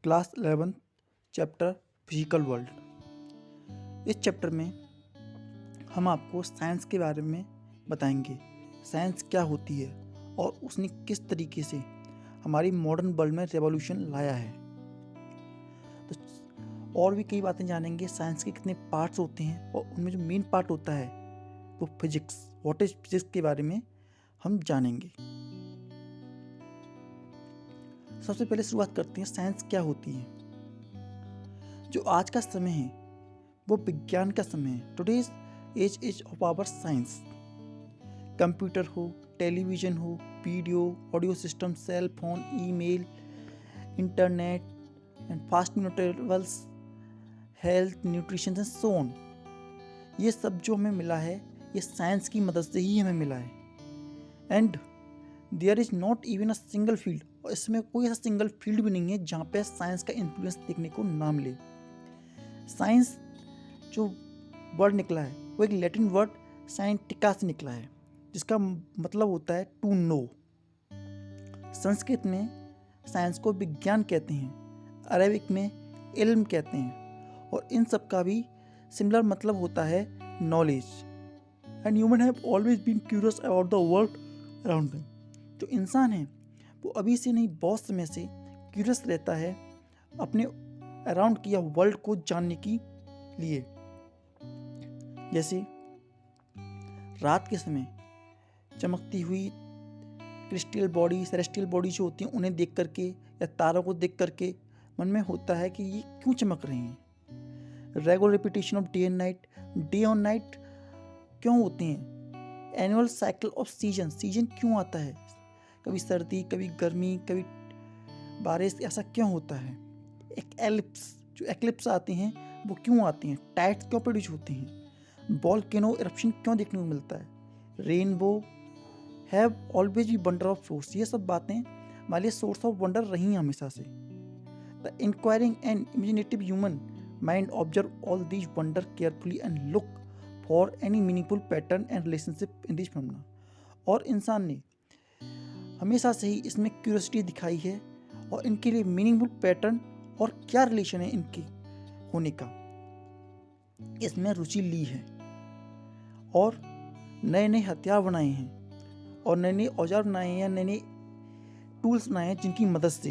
Class 11 chapter physical world. इस chapter में हम आपको साइंस के बारे में बताएंगे। साइंस क्या होती है और उसने किस तरीके से हमारी मॉडर्न वर्ल्ड में रेवोल्यूशन लाया है। तो और भी कई बातें जानेंगे। साइंस के कितने पार्ट्स होते हैं और उनमें जो मेन पार्ट होता है वो फिजिक्स, व्हाट इज फिजिक्स के बारे में हम जानेंगे। सबसे पहले शुरुआत करते हैं साइंस क्या होती है। जो आज का समय है वो विज्ञान का समय है। Today's age is of our science. Computer हो, टेलीविजन हो, video audio system, cell phone, email, internet and fast neutrals, health, nutrition and so on, ये सब जो हमें मिला है ये साइंस की मदद से ही हमें मिला है। And there is not even a single field, और इसमें कोई ऐसा सिंगल फील्ड भी नहीं है जहाँ पे साइंस का इन्फ्लुएंस देखने को ना मिले। साइंस जो वर्ड निकला है वो एक लैटिन वर्ड साइंटिका से निकला है, जिसका मतलब होता है टू नो। संस्कृत में साइंस को विज्ञान कहते हैं, अरेबिक में इल्म कहते हैं, और इन सब का भी सिमिलर मतलब होता है knowledge. And human have always been curious about the world around them. जो इंसान है वो अभी से नहीं बहुत समय से क्यूरियस रहता है अपने अराउंड की या वर्ल्ड को जानने की लिए। जैसे रात के समय चमकती हुई क्रिस्टल बॉडी, सेलेस्टियल बॉडी जो होती हैं उन्हें देख करके या तारों को देख करके मन में होता है कि ये क्यों चमक रहे हैं। Regular repetition of day and night, day और नाइट क्यों होते हैं। Annual cycle off season, season क्यों आता है, कभी सर्दी कभी गर्मी कभी बारिश, ऐसा क्यों होता है। एक एलिप्स, जो एक्लिप्स आते हैं वो क्यों आते हैं, टाइड्स क्यों प्रोड्यूस होते हैं, वोल्केनो इरप्शन क्यों देखने को मिलता है, rainbow have always be wonder of source, ये सब बातें हमारे लिए सोर्स ऑफ वंडर रही हैं हमेशा से। The enquiring and imaginative human mind observe all these wonder carefully and look for any meaningful pattern and relationship in this phenomena. और इंसान ने हमेशा से ही इसमें क्यूरियोसिटी दिखाई है और इनके लिए मीनिंगफुल पैटर्न और क्या रिलेशन है इनके होने का, इसमें रुचि ली है और नए नए हथियार बनाए हैं और नए नए औजार बनाए हैं या नए नए टूल्स बनाए हैं जिनकी मदद से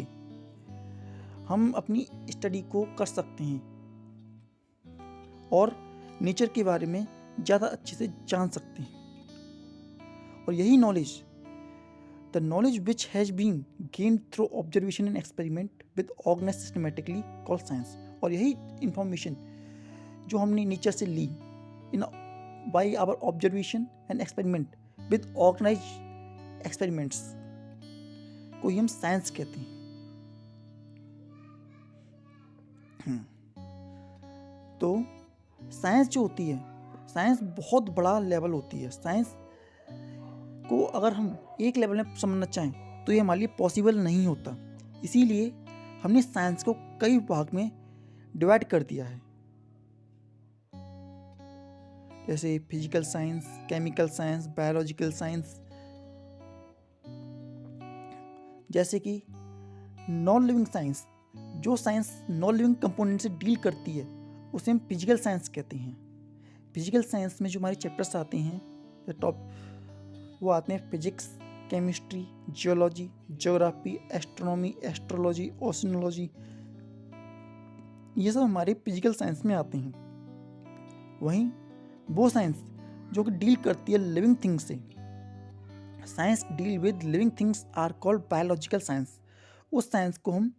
हम अपनी स्टडी को कर सकते हैं और नेचर के बारे में ज़्यादा अच्छे से जान सकते हैं। और यही knowledge, the knowledge which has been gained through observation and experiment with organised systematically called science, और यही इंफॉर्मेशन जो हमने नेचर से ली in by our observation and experiment with organised experiments को ही हम साइंस कहते हैं। तो साइंस जो होती है, साइंस बहुत बड़ा लेवल होती है। साइंस को अगर हम एक लेवल में समझना चाहें तो ये हमारे लिए पॉसिबल नहीं होता। इसीलिए हमने साइंस को कई भाग में डिवाइड कर दिया है, जैसे physical science, chemical science, biological science. जैसे कि नॉन लिविंग साइंस, जो साइंस नॉन लिविंग कंपोनेंट से डील करती है उसे हम फिजिकल साइंस कहते हैं। फिजिकल साइंस में जो हमारे चैप्टर्स आते हैं टॉप, वो आते हैं physics, chemistry, geology, geography, astronomy, astrology, oceanology, ये सब हमारे फिजिकल साइंस में आते हैं। वहीं वो साइंस जो कि डील करती है लिविंग थिंग्स से, science deal with living things are called biological science, उस साइंस को हम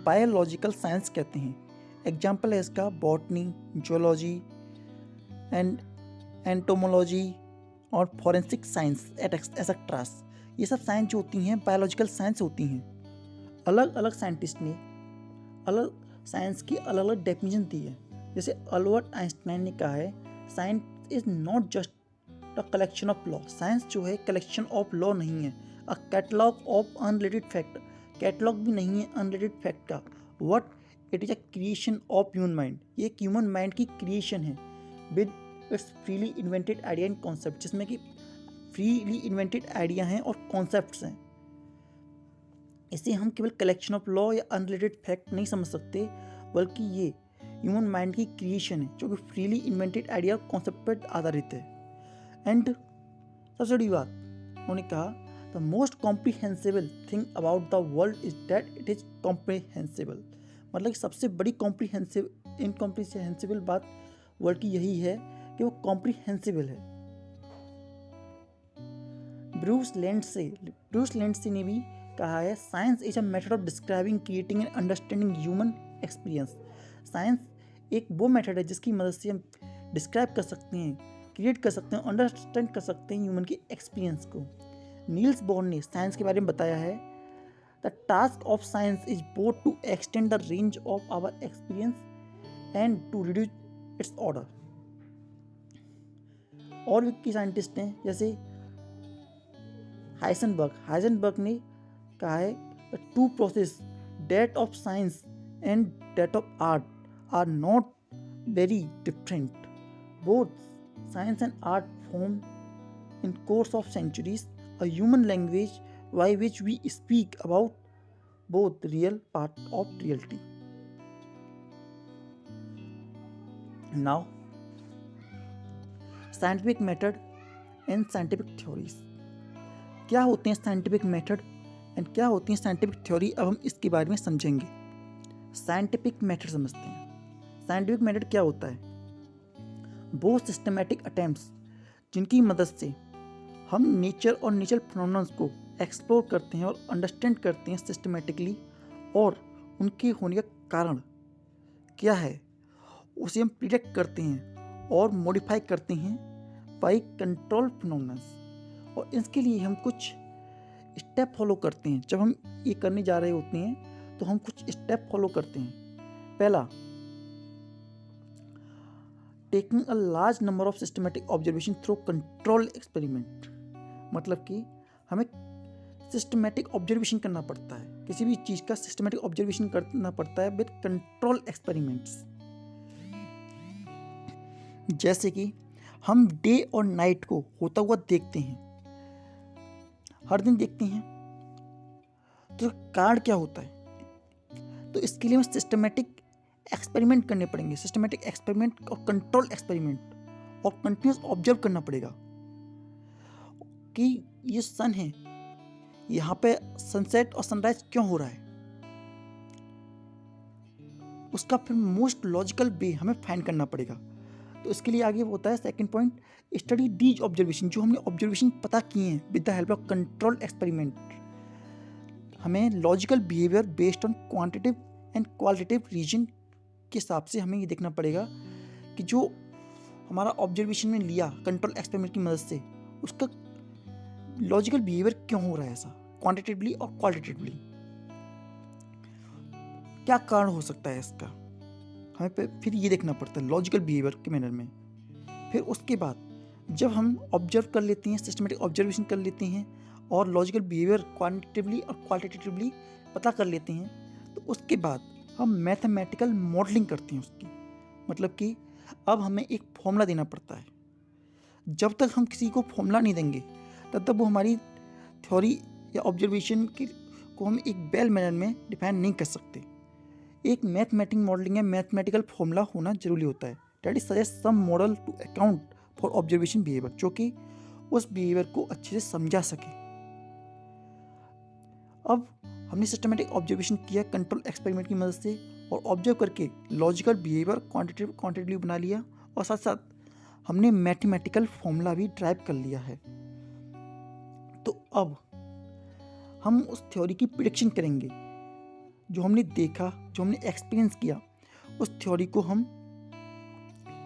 बायोलॉजिकल साइंस कहते हैं। एग्जाम्पल है इसका बॉटनी, जियोलॉजी एंड एंटोमोलॉजी और फॉरेंसिक साइंस एटसेट्रा। ये सब साइंस जो होती हैं बायोलॉजिकल साइंस होती हैं। अलग अलग साइंटिस्ट ने अलग साइंस की अलग अलग डेफिनेशन दी है। जैसे अल्बर्ट आइंस्टाइन ने कहा है, science is not just a collection of law, science जो है कलेक्शन ऑफ लॉ नहीं है, a catalogue of unrelated fact, catalogue भी नहीं है अनरिलेटेड फैक्ट का। What it is a creation of human mind, ये एक ह्यूमन माइंड की क्रिएशन है with its freely invented idea and concept, जिसमें कि फ्रीली इन्वेंटेड आइडिया हैं और कॉन्सेप्ट्स हैं। इसे हम केवल कलेक्शन ऑफ लॉ या अनरिलेटेड फैक्ट नहीं समझ सकते, बल्कि ये ह्यूमन माइंड की क्रिएशन है जो कि फ्रीली इन्वेंटेड आइडिया और कॉन्सेप्ट पर आधारित है। एंड सबसे बड़ी बात उन्होंने कहा, the most कॉम्प्रीहेंसिबल thing about the world is that it is कॉम्प्रीहेंसिबल। मतलब कि सबसे बड़ी इनकॉम्प्रीहेंसिबल बात वर्ल्ड की यही है कि वो कॉम्प्रीहेंसिबल है। ब्रूस लेंडसे ने भी कहा है, science is a method of describing, creating and understanding human experience. Science एक वो मेथड है जिसकी मदद से हम डिस्क्राइब कर सकते हैं, क्रिएट कर सकते हैं, अंडरस्टैंड कर सकते हैं ह्यूमन के एक्सपीरियंस को। नील्स बोर ने साइंस के बारे में बताया है, the task of science is both to extend the range of our experience and to reduce its order. और भी साइंटिस्ट हैं जैसे हाइजेनबर्ग ने कहा है, the two process that of science and that of art are not very different. Both science and art form in course of centuries a human language by which we speak about both real part of reality. Now, scientific method and scientific theories. क्या होते हैं scientific method and क्या होती हैं scientific theory, अब हम इसके बारे में समझेंगे। साइंटिफिक मेथड समझते हैं। साइंटिफिक मेथड क्या होता है? वो सिस्टमैटिक अटेम्प्ट्स जिनकी मदद से हम नेचर और नेचुरल फिनोमेनन्स को एक्सप्लोर करते हैं और अंडरस्टैंड करते हैं सिस्टमेटिकली, और उनके होने का कारण क्या है उसे हम प्रिडिक्ट करते हैं और मॉडिफाई करते हैं बाय कंट्रोल फिनोमेनन्स। और इसके लिए हम कुछ स्टेप फॉलो करते हैं। जब हम ये करने जा रहे होते हैं तो हम कुछ स्टेप फॉलो करते हैं। पहला, taking a large number of systematic observation through control experiment. मतलब कि हमें सिस्टमेटिक ऑब्जर्वेशन करना पड़ता है, किसी भी चीज़ का सिस्टमेटिक ऑब्जर्वेशन करना पड़ता है विद कंट्रोल एक्सपेरिमेंट्स। जैसे कि हम डे और नाइट को होता हुआ देखते हैं, हर दिन देखते हैं, तो कारण क्या होता है? तो इसके लिए हमें सिस्टमेटिक एक्सपेरिमेंट करने पड़ेंगे। सिस्टमेटिक एक्सपेरिमेंट और कंट्रोल एक्सपेरिमेंट और कंटिन्यूस ऑब्जर्व करना पड़ेगा कि ये सन है, यहाँ पे सनसेट और सनराइज क्यों हो रहा है। उसका फिर मोस्ट लॉजिकल वे हमें फाइंड करना पड़ेगा। तो इसके लिए आगे होता है second point, study these observation. जो हमने ऑब्जर्वेशन पता किए हैं with the help of control experiment, हमें logical behaviour based on quantitative and qualitative reason के हिसाब से हमें ये देखना पड़ेगा कि जो हमारा ऑब्जर्वेशन में लिया कंट्रोल एक्सपेरिमेंट की मदद से, उसका लॉजिकल बिहेवियर क्यों हो रहा है ऐसा, क्वांटिटेटिवली और क्वालिटेटिवली। क्या कारण हो सकता है इसका, हमें फिर ये देखना पड़ता है लॉजिकल बिहेवियर के मैनर में। फिर उसके बाद जब हम ऑब्जर्व कर लेते हैं, सिस्टमेटिक ऑब्जर्वेशन कर लेते हैं और लॉजिकल बिहेवियर क्वांटिटेटिवली और क्वालिटेटिवली पता कर लेते हैं, तो उसके बाद हम मैथमेटिकल मॉडलिंग करते हैं उसकी। मतलब कि अब हमें एक फॉर्मूला देना पड़ता है। जब तक हम किसी को फॉर्मूला नहीं देंगे तब तक वो हमारी थ्योरी या ऑब्जर्वेशन को हम एक वेल मैनर में डिफाइन नहीं कर सकते। एक मैथमेटिक मॉडलिंग या मैथमेटिकल फॉर्मूला होना जरूरी होता है। That is suggest some model to account for observation behaviour, जो कि उस बिहेवियर को अच्छे से समझा सके। अब हमने सिस्टमेटिक ऑब्जर्वेशन किया कंट्रोल एक्सपेरिमेंट की मदद से और ऑब्जर्व करके लॉजिकल बिहेवियर क्वांटिटेटिव बना लिया, और साथ साथ हमने मैथमेटिकल फॉर्मूला भी ड्राइव कर लिया है। तो अब हम उस थ्योरी की प्रेडिक्शन करेंगे। जो हमने देखा, जो हमने एक्सपीरियंस किया, उस थ्योरी को हम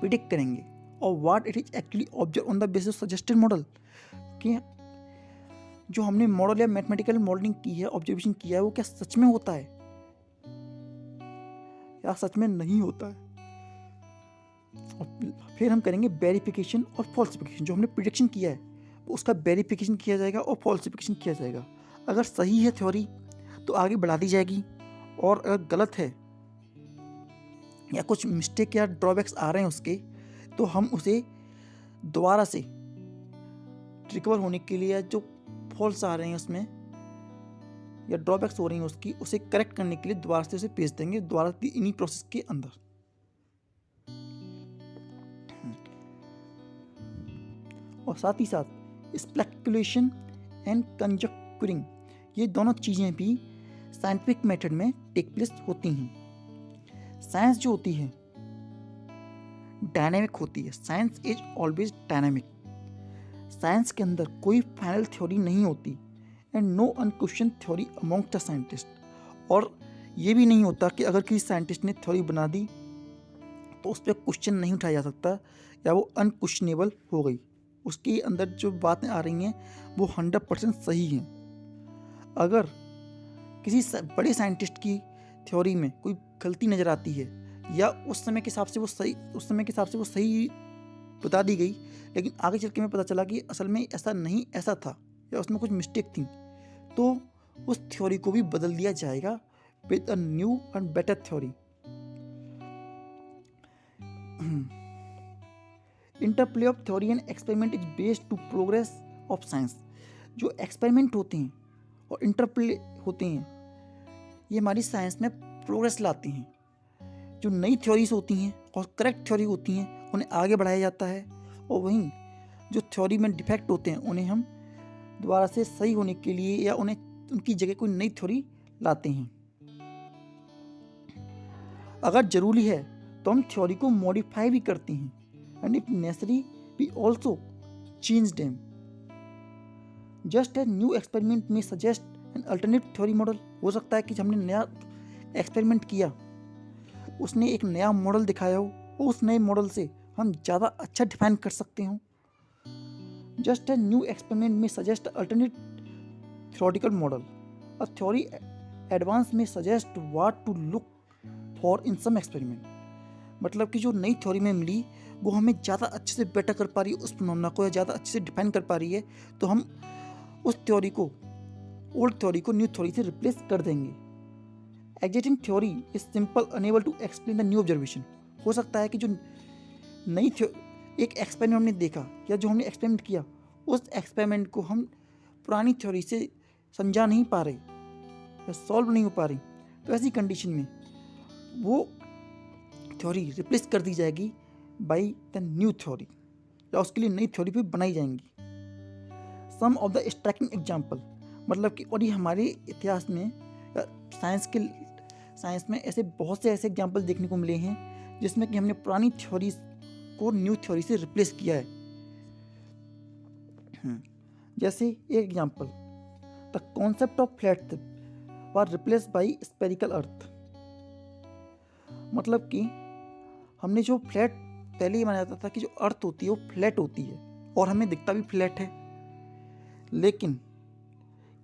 प्रिडिक्ट करेंगे और what it is actually observe on the basis suggested model, कि जो हमने मॉडल या मैथमेटिकल मॉडलिंग की है, ऑब्जर्वेशन किया है, वो क्या सच में होता है या सच में नहीं होता है। और फिर हम करेंगे वेरिफिकेशन और फॉल्सिफिकेशन। जो हमने प्रिडिक्शन किया है उसका वेरिफिकेशन किया जाएगा और फॉल्सिफिकेशन किया जाएगा। अगर सही है थ्योरी तो आगे बढ़ा दी जाएगी, और अगर गलत है या कुछ मिस्टेक या ड्रॉबैक्स आ रहे हैं उसके, तो हम उसे दोबारा से रिकवर होने के लिए जो फॉल्स आ रहे हैं उसमें या ड्रॉबैक्स हो रही हैं उसकी, उसे करेक्ट करने के लिए दोबारा से उसे भेज देंगे दोबारा इन्हीं प्रोसेस के अंदर। और साथ ही साथ स्पेकुलेशन एंड कंजक्चरिंग, ये दोनों चीज़ें भी साइंटिफिक मेथड में टेक प्लेस होती हैं। साइंस जो होती है डायनेमिक होती है, science is always dynamic. Science के अंदर कोई फाइनल थ्योरी नहीं होती and no unquestion theory among the scientist. और ये भी नहीं होता कि अगर किसी साइंटिस्ट ने थ्योरी बना दी तो उस पर क्वेश्चन नहीं उठाया जा सकता या वो अनक्वेश्चनेबल हो गई। उसके अंदर जो बातें आ रही हैं वो 100% सही हैं। अगर किसी बड़े साइंटिस्ट की थ्योरी में कोई गलती नज़र आती है या उस समय के हिसाब से वो सही बता दी गई, लेकिन आगे चल के हमें पता चला कि असल में ऐसा नहीं, ऐसा था या उसमें कुछ मिस्टेक थी, तो उस थ्योरी को भी बदल दिया जाएगा with a new and better theory. Interplay of theory and experiment is based to progress of science. जो एक्सपेरिमेंट होते हैं और इंटरप्ले होते हैं ये हमारी साइंस में प्रोग्रेस लाती हैं। जो नई थ्योरीज होती हैं और करेक्ट थ्योरी होती हैं उन्हें आगे बढ़ाया जाता है, और वहीं जो थ्योरी में डिफेक्ट होते हैं उन्हें हम दोबारा से सही होने के लिए या उन्हें उनकी जगह कोई नई थ्योरी लाते हैं। अगर ज़रूरी है तो हम थ्योरी को मॉडिफाई भी करते हैं and if necessary we also change them. Just a new experiment में suggest an alternate theory model. हो सकता है कि हमने नया एक्सपेरिमेंट किया, उसने एक नया मॉडल दिखाया हो और उस नए मॉडल से हम ज़्यादा अच्छा डिफाइन कर सकते हो। जस्ट ए न्यू एक्सपेरिमेंट में suggest alternate theoretical model. A theory advance में suggest what to look for in some experiment. मतलब कि जो नई थ्योरी में मिली वो हमें ज़्यादा अच्छे से बेटर कर पा रही है उस फिनोमेना को, या ज़्यादा अच्छे से डिफाइन कर पा रही है, तो हम उस थ्योरी को, ओल्ड थ्योरी को न्यू थ्योरी से रिप्लेस कर देंगे। Existing theory is simple unable to explain the new observation. हो सकता है कि जो नई एक एक्सपेरिमेंट हमने देखा या जो हमने एक्सपेरिमेंट किया उस एक्सपेरिमेंट को हम पुरानी थ्योरी से समझा नहीं पा रहे या सॉल्व नहीं हो पा रही, तो ऐसी कंडीशन में वो थ्योरी रिप्लेस कर दी जाएगी बाई द न्यू थ्योरी, या उसके लिए नई थ्योरी भी बनाई जाएंगी। सम ऑफ द स्ट्राइकिंग एग्जाम्पल, मतलब कि और ये हमारे इतिहास में साइंस में ऐसे बहुत से ऐसे एग्जाम्पल देखने को मिले हैं जिसमें कि हमने पुरानी थ्योरी को न्यू थ्योरी से रिप्लेस किया है। जैसे एक example, the concept of flat was replace by spherical earth. मतलब कि हमने जो फ्लैट पहले ही माना जाता था कि जो अर्थ होती है वो फ्लैट होती है और हमें दिखता भी फ्लैट है, लेकिन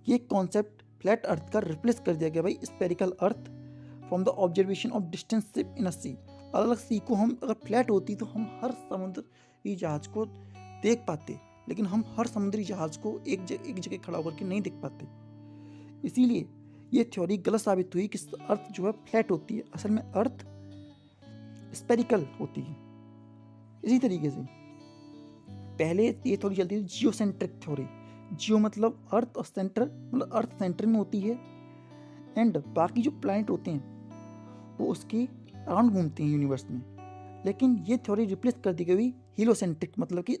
ये कॉन्सेप्ट फ्लैट अर्थ का रिप्लेस कर दिया गया भाई spherical earth from the observation of distance ship in a sea. अलग सी को हम अगर फ्लैट होती तो हम हर समुद्री जहाज को देख पाते, लेकिन हम हर समुद्री जहाज को एक जगह खड़ा होकर के नहीं देख पाते। इसीलिए ये थ्योरी गलत साबित हुई कि अर्थ जो है फ्लैट होती है, असल में अर्थ स्फेरिकल होती है। इसी तरीके से पहले ये थ्योरी चलती थी जियोसेंट्रिक थ्योरी। जियो मतलब अर्थ और सेंटर, मतलब अर्थ सेंटर में होती है एंड बाकी जो प्लैनेट होते हैं वो उसके अराउंड घूमते हैं यूनिवर्स में। लेकिन ये थ्योरी रिप्लेस कर दी गई हीलोसेंट्रिक, मतलब कि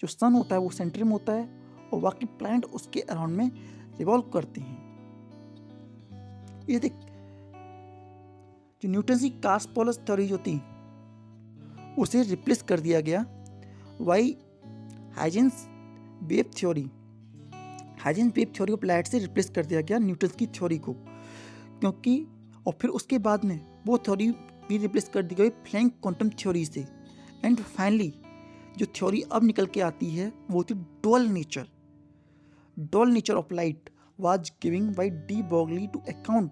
जो सन होता है वो सेंटर में होता है और बाकी प्लैनेट उसके अराउंड में रिवॉल्व करते हैं। ये देख, जो न्यूटन की कार्सपोलस थ्योरी जो थी उसे रिप्लेस कर दिया गया by Huygens wave theory. Huygens wave theory को प्लैनेट से रिप्लेस कर दिया गया न्यूटन की थ्योरी को, क्योंकि और फिर उसके बाद में वो थ्योरी भी रिप्लेस कर दी गई प्लैंक क्वांटम थ्योरी से। एंड फाइनली जो थ्योरी अब निकल के आती है वो थी dual nature of light was giving by de Broglie to account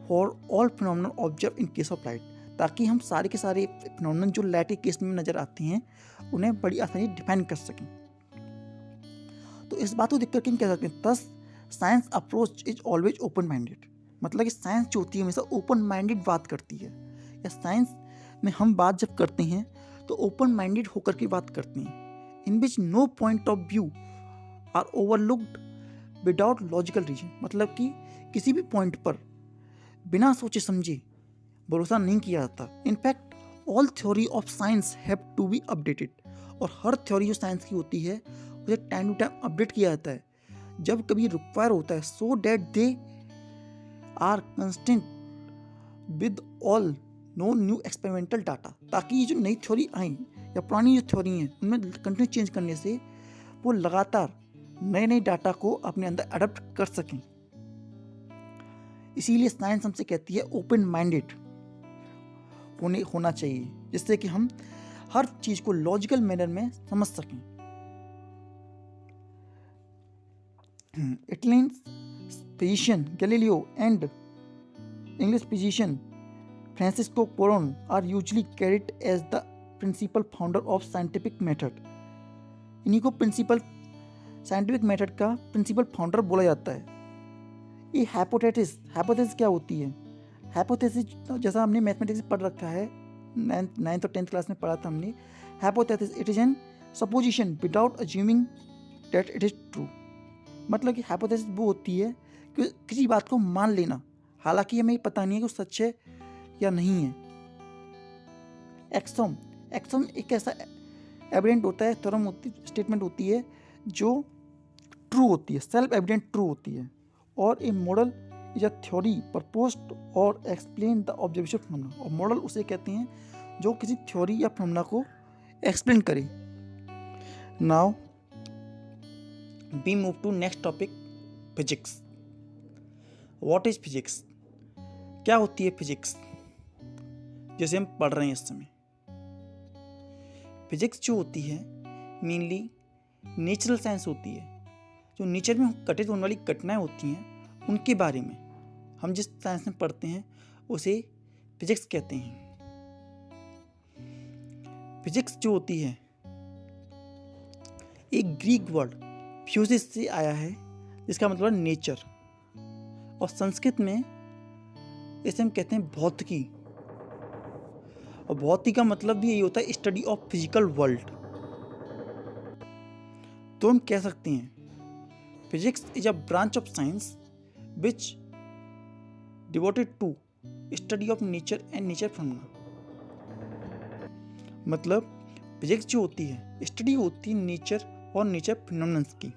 for all phenomena observe in case of light, ताकि हम सारे के सारे फिनोमेना जो लाइट के केस में नजर आते हैं उन्हें बड़ी आसानी से डिफाइन कर सकें। तो इस बात को देख करके हम कह सकते हैं दस science approach is always open minded. मतलब कि साइंस जो होती है हमेशा ओपन माइंडेड बात करती है, या साइंस में हम बात जब करते हैं तो ओपन माइंडेड होकर के बात करते हैं, in which no point of view are overlooked without logical reason, मतलब कि किसी भी पॉइंट पर बिना सोचे समझे भरोसा नहीं किया जाता। In fact all theory of science have to be updated, और हर थ्योरी जो साइंस की होती है उसे टाइम टू टाइम अपडेट किया जाता है जब कभी रिक्वायर होता है, so that they are constant with all no new experimental data, ताकि ये जो नई थ्योरी आई या पुरानी जो थ्योरी हैं उनमें कंटिन्यू चेंज करने से वो लगातार नए नए डाटा को अपने अंदर अडॉप्ट कर सकें। इसीलिए साइंस हमसे कहती है ओपन माइंडेड होना चाहिए, जिससे कि हम हर चीज को लॉजिकल मैनर में समझ सकें। Italian physician Galileo and English physician Francisco Coron are usually credit as the principal founder of scientific method. इन्हीं को साइंटिफिक मेथड का प्रिंसिपल फाउंडर बोला जाता है। ये हाइपोथेसिस क्या होती है? हाइपोथेसिस जैसा हमने मैथमेटिक्स में पढ़ रखा है, 9th और 10th क्लास में पढ़ा था हमने। Hypothesis it is an supposition without assuming that it is true. मतलब कि हाइपोथेसिस वो होती है कि किसी बात को मान लेना, हालांकि हमें पता नहीं है कि वो सच है या नहीं है। एक्सोम एक ऐसा एविडेंट होता है, स्टेटमेंट होती है जो ट्रू होती है, सेल्फ एविडेंट ट्रू होती है। और a model is a theory proposed और एक्सप्लेन द ऑब्जर्वेशन फिनोमेना। और मॉडल उसे कहते हैं जो किसी थ्योरी या फिनोमेना को एक्सप्लेन करे। Now we move to next topic, physics. What is physics? क्या होती है फिजिक्स जैसे हम पढ़ रहे हैं इस समय? फिजिक्स जो होती है मेनली नेचुरल साइंस होती है, जो नेचर में घटित होने वाली घटनाएं होती हैं उनके बारे में हम जिस साइंस में पढ़ते हैं उसे फिजिक्स कहते हैं। फिजिक्स जो होती है एक ग्रीक वर्ड फ्यूजिस से आया है, जिसका मतलब नेचर, और संस्कृत में इसे हम कहते हैं भौतिकी। और भौतिकी का मतलब भी यही होता है स्टडी ऑफ फिजिकल वर्ल्ड। तो हम कह सकते हैं physics is a branch of science which devoted to study of nature and nature phenomena. मतलब फिजिक्स जो होती है स्टडी होती है नेचर और नेचर फिनोमेनन्स की।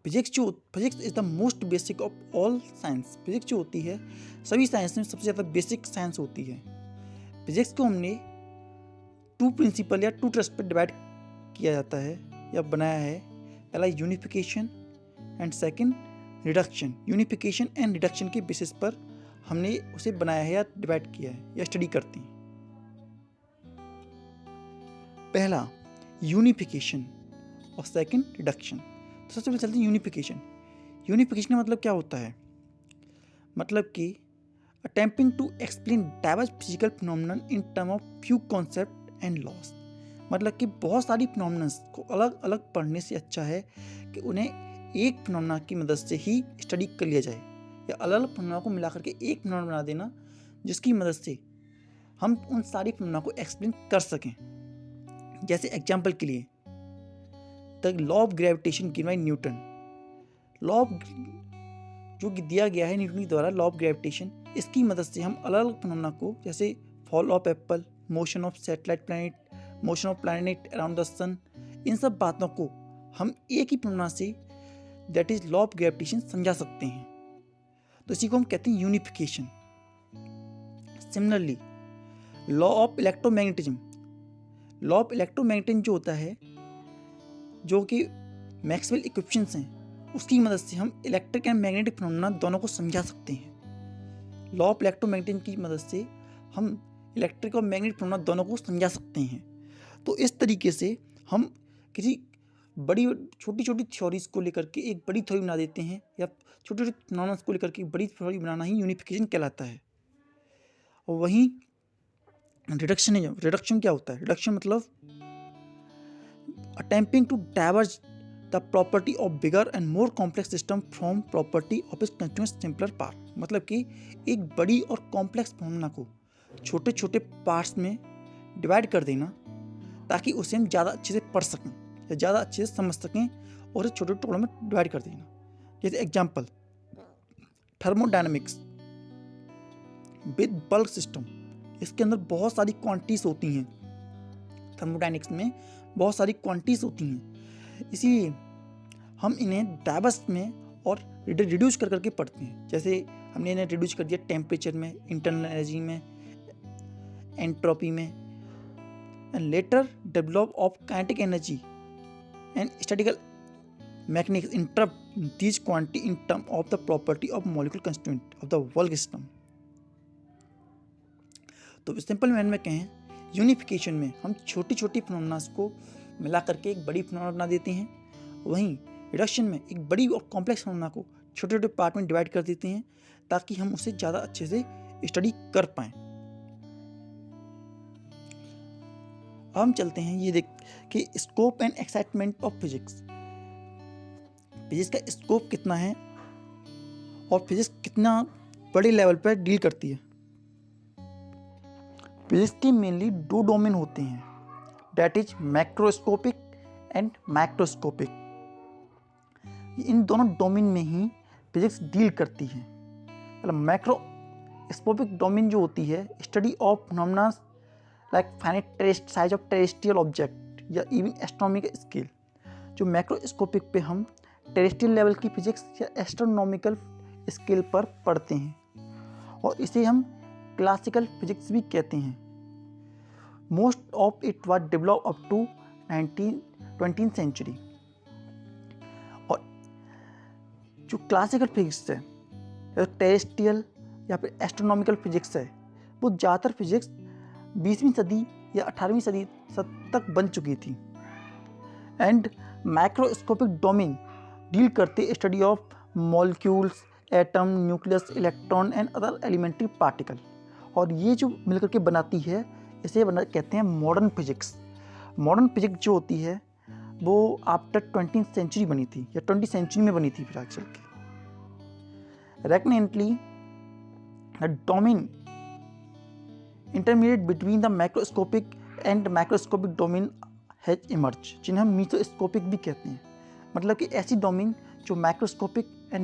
Physics is the most basic of all science. Physics जो होती है सभी साइंस में सबसे ज़्यादा बेसिक साइंस होती है। फिजिक्स को हमने 2 प्रिंसिपल या 2 ट्रस्ट पर डिवाइड किया जाता है या बनाया है। पहला unification and second reduction. Unification and reduction के बेसिस पर हमने उसे बनाया है या डिवाइड किया है या स्टडी करते हैं। पहला यूनिफिकेशन और सेकंड रिडक्शन। तो सबसे पहले चलते हैं यूनिफिकेशन। यूनिफिकेशन का मतलब क्या होता है? मतलब कि attempting to explain diverse physical phenomenon in term of few concept and laws. मतलब कि बहुत सारी फिनोमेनन्स को अलग अलग पढ़ने से अच्छा है कि उन्हें एक फिनोमेना की मदद से ही स्टडी कर लिया जाए, या अलग अलग फिनोमेना को मिला करके एक फिनोमेना बना देना, जिसकी मदद से हम उन सारी फिनोमेना को एक्सप्लेन कर सकें। जैसे एग्जाम्पल के लिए the law of gravitation given by Newton. Law of जो दिया गया है न्यूटन के द्वारा, लॉ ऑफ ग्रेविटेशन, इसकी मदद से हम अलग अलग फिनोमेना को, जैसे fall of apple, motion of satellite planet, motion of planet around the sun, इन सब बातों को हम एक ही फिनोमेना से, that is law of gravitation, समझा सकते हैं। तो इसी को हम कहते हैं unification. Similarly law of electromagnetism. Law of electromagnetism जो होता है, जो कि मैक्सवेल इक्वेशंस हैं, उसकी मदद से हम इलेक्ट्रिक एंड मैग्नेटिक फिनोमेना दोनों को समझा सकते हैं। लॉ ऑफ इलेक्ट्रोमैग्नेटिज्म की मदद से हम इलेक्ट्रिक और मैग्नेटिक फिनोमेना दोनों को समझा सकते हैं। तो इस तरीके से हम किसी बड़ी छोटी छोटी थ्योरीज को लेकर के एक बड़ी थ्योरी बना देते हैं, या छोटी छोटी फिनोमेना को लेकर के बड़ी थ्योरी बनाना ही यूनिफिकेशन कहलाता है। और वहीं रिडक्शन क्या होता है? रिडक्शन मतलब attempting to diverge the property of bigger and more complex system from property of its continuous simpler part। मतलब कि एक बड़ी और कॉम्प्लेक्स फिनोमेना को छोटे छोटे पार्ट्स में डिवाइड कर देना, ताकि उसे हम ज़्यादा अच्छे से पढ़ सकें या ज़्यादा अच्छे से समझ सकें और इसे छोटे टुकड़ों में डिवाइड कर देना। जैसे example, thermodynamics with bulk system, इसके अंदर बहुत सारी क्वांटिटीज होती हैं। थर्मोडायनेमिक्स में बहुत सारी क्वांटिटीज होती हैं, इसीलिए हम इन्हें डाइवर्स में और रिड्यूस कर करके पढ़ते हैं। जैसे हमने इन्हें रिड्यूस कर दिया टेम्परेचर में, इंटरनल एनर्जी में, एंट्रोपी में, and later develop of kinetic energy and statistical mechanics interrupt these quantity in term of the property of molecular constituent of the bulk system. तो सिंपल मैन में कहें, unification में हम छोटी छोटी फिनोमेनास को मिला करके एक बड़ी फिनोमेना बना देते हैं, वहीं रिडक्शन में एक बड़ी और कॉम्प्लेक्स फिनोमेना को छोटे छोटे पार्ट में डिवाइड कर देते हैं ताकि हम उसे ज़्यादा अच्छे से स्टडी कर पाएं। हम चलते हैं ये देख कि scope and excitement of physics. Physics का स्कोप कितना है और फिजिक्स कितना बड़े लेवल पर डील करती है। फिजिक्स के मेनली दो डोमेन होते हैं, that is macroscopic and microscopic. इन दोनों डोमेन में ही फिजिक्स डील करती है। मतलब मैक्रोस्कोपिक डोमेन जो होती है, study of phenomena like finite size of terrestrial object या इवन एस्ट्रोनॉमिकल स्केल। जो मैक्रोस्कोपिक पे हम टेरेस्ट्रियल लेवल की फिजिक्स या एस्ट्रोनॉमिकल स्केल पर पढ़ते हैं और इसे हम क्लासिकल फिजिक्स भी कहते हैं। Most of it was develop up to 20th century. और जो क्लासिकल फिजिक्स है या टेरेस्ट्रियल या फिर एस्ट्रोनॉमिकल फिजिक्स है, वो ज़्यादातर फिजिक्स 20वीं सदी या 18वीं सदी तक बन चुकी थी। एंड माइक्रोस्कोपिक डोमेन डील करते study of molecules, atom, nucleus, electron and other elementary particle. और ये जो मिलकर के बनाती है, इसे कहते हैं मॉडर्न फिजिक्स। मॉडर्न फिजिक्स जो होती है वो आफ्टर 20th सेंचुरी बनी थी या 20th सेंचुरी में बनी थी फिर आगे चल के। Recently domain intermediate between the microscopic and microscopic domain has emerge, जिन्हें हम मीसोस्कोपिक भी कहते हैं। मतलब कि ऐसी डोमेन जो माइक्रोस्कोपिक एंड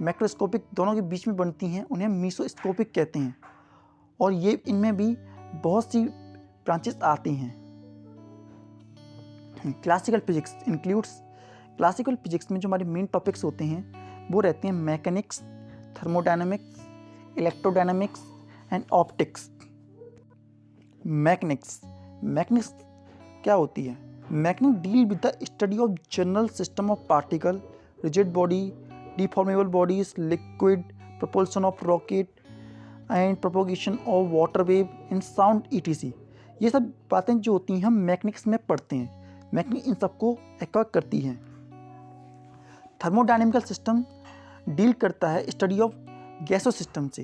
मैक्रोस्कोपिक दोनों के बीच में बनती हैं, उन्हें मीसोस्कोपिक कहते हैं। और ये इनमें भी बहुत सी ब्रांचेस आती हैं। Classical physics includes, classical physics में जो हमारे मेन टॉपिक्स होते हैं वो रहते हैं mechanics, thermodynamics, electrodynamics and optics. Mechanics क्या होती है? Mechanics deal with the study of general system of particle, rigid body, deformable bodies, liquid, propulsion of rocket and propagation of water wave in sound ETC। ये सब बातें जो होती हैं हम मैकेनिक्स में पढ़ते हैं। मैकेनिक्स इन सबको एक्वायर करती हैं। थर्मोडायनेमिकल सिस्टम डील करता है स्टडी ऑफ गैसो सिस्टम से।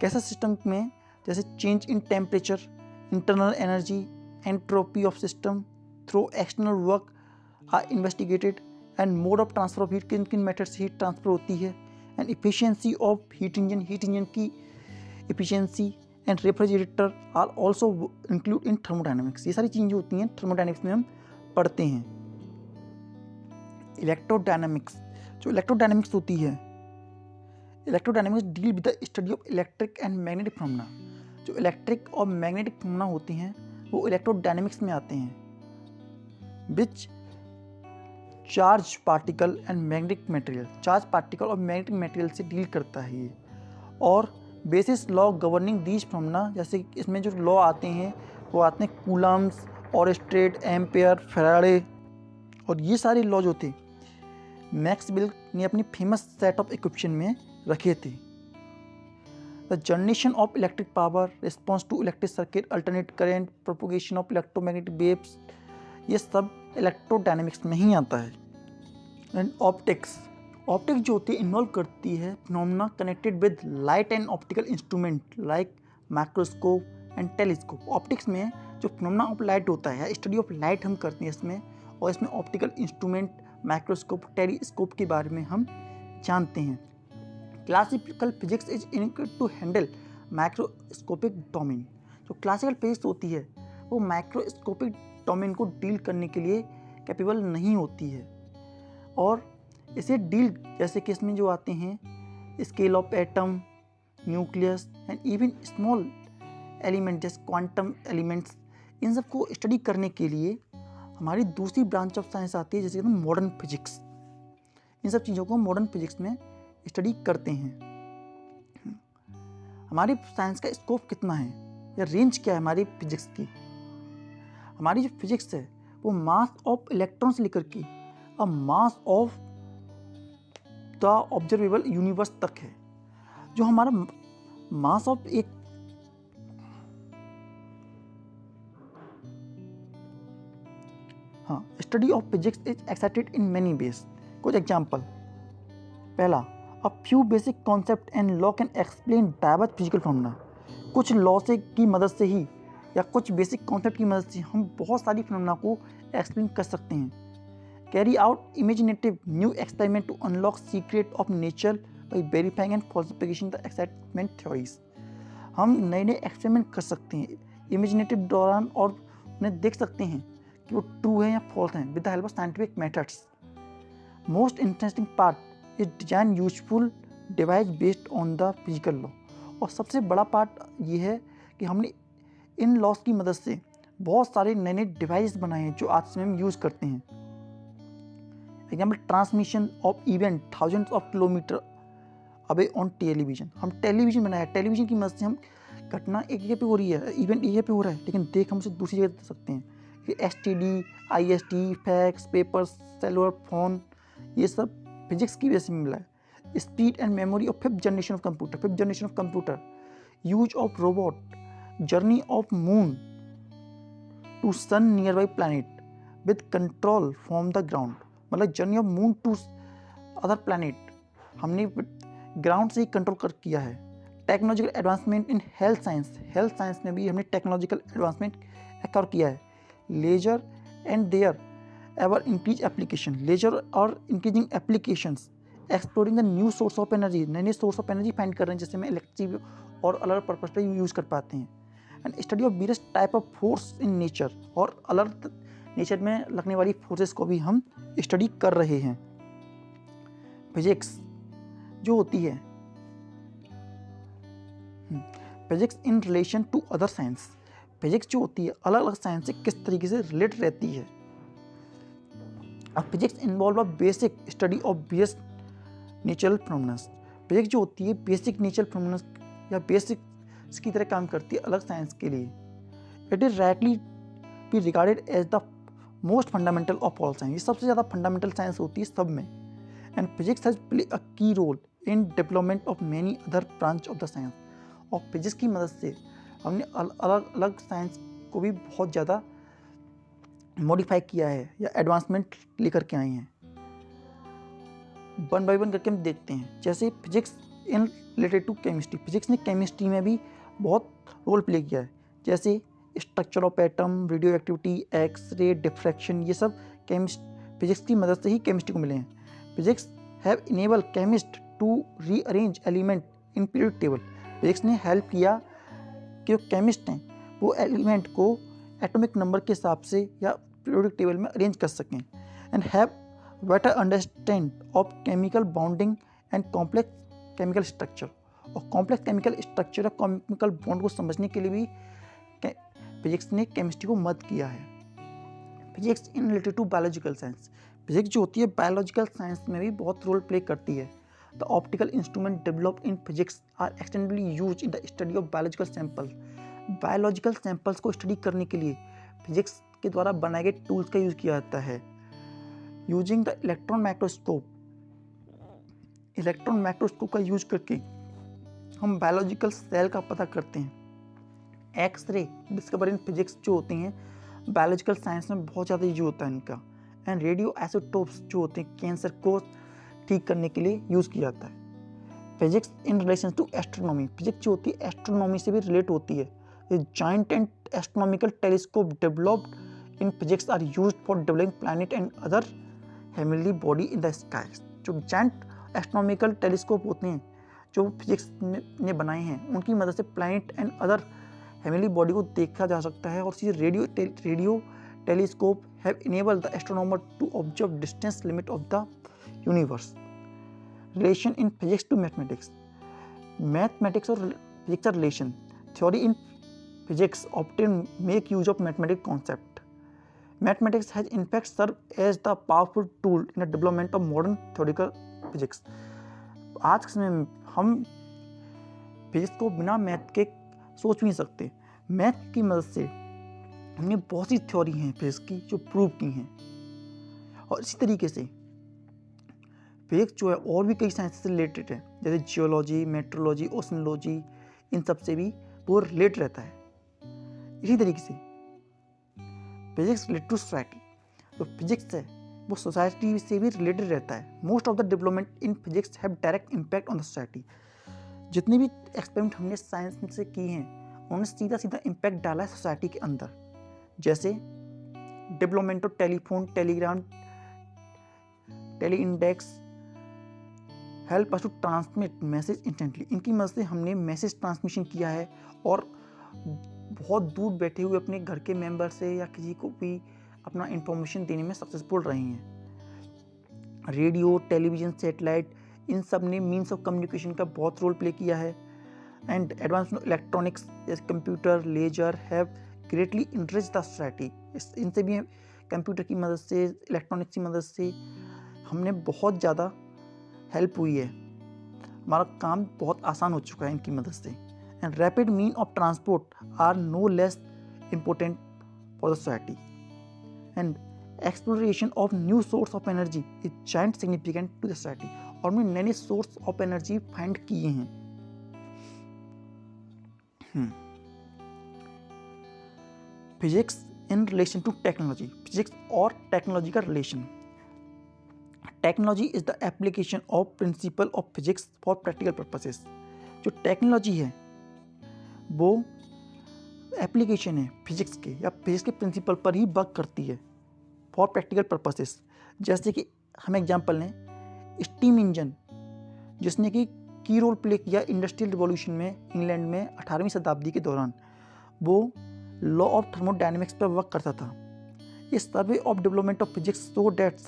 गैसो सिस्टम में जैसे change in temperature, internal energy, entropy of system through external work are investigated and mode of transfer of heat, किन किन मेथड से हीट ट्रांसफर होती है, and efficiency of heat engine की efficiency and refrigerator are also include in thermodynamics. ये सारी चीज़ें होती हैं थर्मोडायनेमिक्स में हम पढ़ते हैं। इलेक्ट्रोडायनेमिक्स, जो इलेक्ट्रोडायनेमिक्स होती है, electrodynamics deal with the study of electric and magnetic phenomena. जो इलेक्ट्रिक और मैग्नेटिक फिनोमेना होती हैं वो इलेक्ट्रोडायनेमिक्स में आते हैं। Which charge particle and magnetic material, charge particle और मैग्नेटिक मटेरियल से डील करता है ये। और basis law governing these phenomena, जैसे इसमें जो लॉ आते हैं वो आते हैं कूलम्स, ऑरस्टेड, एम्पेयर, फैराडे। और ये सारे लॉ जो थे मैक्सवेल ने अपनी फेमस सेट ऑफ इक्वेशन में रखे थे। The generation of electric power, response to electric circuit, alternate current, propagation of electromagnetic waves, ये सब इलेक्ट्रोडायनेमिक्स में ही आता है। एंड ऑप्टिक्स जो होती है इन्वॉल्व करती है phenomena connected with light and optical instrument like microscope and telescope. Optics में जो फिनोमेना ऑफ लाइट होता है, स्टडी ऑफ लाइट हम करते हैं इसमें, और इसमें ऑप्टिकल इंस्ट्रूमेंट, माइक्रोस्कोप, टेलीस्कोप के बारे में हम जानते हैं। Classical physics is inadequate to handle microscopic domain. जो क्लासिकल फिजिक्स होती है वो माइक्रोस्कोपिक डोमेन को डील करने के लिए कैपेबल नहीं होती है। और इसे डील जैसे केस में जो आते हैं scale of atom, nucleus and even small element जैसे क्वांटम एलिमेंट्स, इन सब को स्टडी करने के लिए हमारी दूसरी ब्रांच ऑफ साइंस आती है, जैसे कहते हैं मॉडर्न फिजिक्स। इन सब चीज़ों को मॉडर्न फिजिक्स में स्टडी करते हैं। हमारी साइंस का स्कोप कितना है या रेंज क्या है हमारी फिजिक्स की? हमारी जो फिजिक्स है वो मास ऑफ इलेक्ट्रॉन से लेकर के अब mass of the observable universe तक है। जो हमारा मास ऑफ एक study of physics is excited in many ways. कुछ एग्जाम्पल, पहला, a few basic concept and law can explain diverse physical phenomena. कुछ लॉ से की मदद से ही या कुछ बेसिक कॉन्सेप्ट की मदद से हम बहुत सारी फिनोमेना को एक्सप्लेन कर सकते हैं। Carry out imaginative new experiment to unlock secret of nature by verifying and falsification the excitement theories. हम नए नए एक्सपेरिमेंट कर सकते हैं इमेजिनेटिव दौरान और उन्हें देख सकते हैं कि वो ट्रू है या फॉल्स हैं with the help of scientific methods. Most interesting part is design useful device based on the physical law. और सबसे बड़ा पार्ट ये है कि हमने इन लॉस की मदद से बहुत सारे नए नए डिवाइस बनाए हैं जो आज से हम यूज़ करते हैं। Example, transmission of event thousands of kilometre away on television. हम टेलीविजन बनाया, टेलीविजन की मदद से हम घटना एक जगह पे हो रही है, इवेंट एक जगह पे हो रहा है, लेकिन देख हम उसे दूसरी जगह दे सकते हैं। STD, IST, fax, paper, cellular phone, ये सब फिजिक्स की वजह से मिला है। Speed and memory of fifth generation of computer, use of robot, journey of moon to sun nearby planet with control from the ground. मतलब journey of moon to other planet हमने ground से ही control कर किया है। Technological advancement in health science में भी हमने टेक्नोलॉजिकल एडवांसमेंट कर किया है। Laser and there ever increase application, laser और increasing applications, exploring the new source of energy, नए नए सोर्स ऑफ एनर्जी फाइंड कर रहे हैं जिससे हमें इलेक्ट्रिसिटी और अलग अलग पर्पज पे यूज़ कर पाते हैं। And study of various type of force in nature, और अलग नेचर में लगने वाली फोर्सेस को भी हम स्टडी कर रहे हैं। फिजिक्स जो होती है, physics in relation to other science, physics जो होती है अलग अलग साइंस से किस तरीके से रिलेट रहती है। अब physics involve a basic study of base natural phenomena. Physics जो होती है बेसिक नेचुरल फिनोमेना या बेसिक की तरह काम करती है अलग साइंस के लिए। It is rightly be regarded as the most fundamental of all science. ये सबसे ज़्यादा फंडामेंटल साइंस होती है सब में। And physics has play a key role in development of many other branch of the science. और फिजिक्स की मदद से हमने अलग अलग साइंस को भी बहुत ज़्यादा मॉडिफाई किया है या एडवांसमेंट लेकर के आए हैं। वन बाय वन करके हम देखते हैं। जैसे physics in related to chemistry, physics ने केमिस्ट्री में भी बहुत रोल प्ले किया है। जैसे structure of atom, radio activity, X ray, diffraction, ये सब फिजिक्स की मदद से ही केमिस्ट्री को मिले हैं। Physics have enable chemist to rearrange element in periodic table. Physics ने हेल्प किया कि जो केमिस्ट हैं वो एलिमेंट को एटॉमिक नंबर के हिसाब से या पीरियोडिक टेबल में अरेंज कर सकें। And have better understand of chemical bounding and complex chemical structure. और कॉम्प्लेक्स केमिकल स्ट्रक्चर और केमिकल बॉन्ड को समझने के लिए भी फिजिक्स ने केमिस्ट्री को मदद किया है। Physics in related to biological science, physics जो होती है बायोलॉजिकल साइंस में भी बहुत रोल प्ले करती है। The optical instrument developed in physics are extendedly use in the study of biological sample. Biological samples को स्टडी करने के लिए फिजिक्स के द्वारा बनाए गए टूल्स का यूज़ किया जाता है। Using the electron microscope, electron microscope का यूज करके हम बायोलॉजिकल सेल का पता करते हैं। एक्सरे डिस्कवर इन फिजिक्स जो होती हैं बायोलॉजिकल साइंस में बहुत ज़्यादा यूज होता है इनका। एंड रेडियो आइसोटोप्स जो होते हैं कैंसर को ठीक करने के लिए यूज़ किया जाता है। Physics in relation to astronomy, physics जो होती है एस्ट्रोनॉमी से भी रिलेट होती है। Giant and astronomical telescope developed in physics are used for developing planet and other heavenly body in the sky. जो जाइंट एस्ट्रोनॉमिकल टेलीस्कोप होते हैं जो फिजिक्स ने बनाए हैं उनकी मदद से planet and other heavenly body को देखा जा सकता है। और radio telescope have enabled the astronomer to observe distance limit of the universe. Relation in physics to mathematics. Mathematics और physics का relation. Theory in physics often make use of mathematical concept. Mathematics has in fact served as the powerful tool in the development of modern theoretical physics. आज के समय में हम physics को बिना math के सोच भी नहीं सकते. मैथ की मदद से हमने बहुत सी थ्योरी हैं फिजिक्स की जो प्रूव की हैं. और इसी तरीके से फिजिक्स जो है और भी कई साइंस से रिलेटेड है, जैसे जियोलॉजी, मेट्रोलॉजी, ओशनोलॉजी, इन सब से भी वो रिलेट रहता है. इसी तरीके से फिजिक्स रिलेटेड टू सोसाइटी. जो फिजिक्स है वो सोसाइटी से भी रिलेटेड रहता है. Most of the development in physics have direct impact on the society. जितने भी एक्सपेरिमेंट हमने साइंस से किए हैं उन्होंने सीधा सीधा इम्पैक्ट डाला है सोसाइटी के अंदर. जैसे development of telephone, telegram, tele index help us to transmit message instantly. इनकी मदद से हमने मैसेज ट्रांसमिशन किया है और बहुत दूर बैठे हुए अपने घर के मेंबर से या किसी को भी अपना इंफॉर्मेशन देने में सक्सेसफुल रहे हैं. रेडियो, टेलीविज़न, सैटेलाइट, इन सब ने मीन्स ऑफ कम्युनिकेशन का बहुत रोल प्ले किया है. एंड एडवांस इलेक्ट्रॉनिक्स जैसे computer, laser have greatly enrich the society. इनसे भी कंप्यूटर की मदद से, इलेक्ट्रॉनिक्स की मदद से हमने बहुत ज़्यादा हेल्प हुई है. हमारा काम बहुत आसान हो चुका है इनकी मदद से. And rapid mean of transport are no less important for the society. And exploration of new source of energy is giant significant to the society. और हमने नए नए सोर्स ऑफ एनर्जी फाइंड किए हैं. Physics in relation to technology. Physics और technology का relation. Technology is the application of principle of physics for practical purposes. जो technology है वो एप्लीकेशन है फिजिक्स के या फिजिक्स के प्रिंसिपल पर ही वर्क करती है फॉर प्रैक्टिकल पर्पसेस. जैसे कि हम एग्जांपल लें स्टीम इंजन, जिसने कि की रोल प्ले किया इंडस्ट्रियल रिवॉल्यूशन में इंग्लैंड में 18वीं शताब्दी के दौरान. वो लॉ ऑफ थर्मोडायनेमिक्स पर वर्क करता था. इस survey of development of physics so that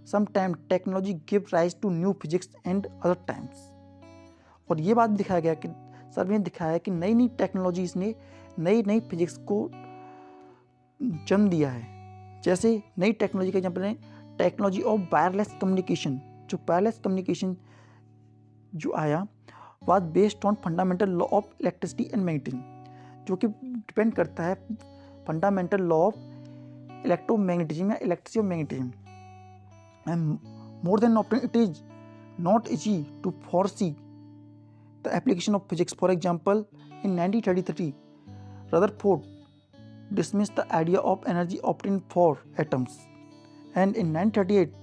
sometime technology give rise to new physics and other times. और ये बात दिखाया गया कि सर्वे ने दिखाया कि नई नई टेक्नोलॉजीज ने नई नई फिजिक्स को जन्म दिया है. जैसे नई टेक्नोलॉजी का एग्जाम्पल है टेक्नोलॉजी ऑफ वायरलेस कम्युनिकेशन. जो वायरलेस कम्युनिकेशन जो आया was based on fundamental law of electricity and magnetism, जो कि डिपेंड करता है फंडामेंटल लॉ ऑफ इलेक्ट्रोमैग्नेटिज्म या electricity of magnetism. And more than often it is not easy to foresee the application of physics. For example, in 1933, Rutherford dismissed the idea of energy obtained for atoms, and in 1938,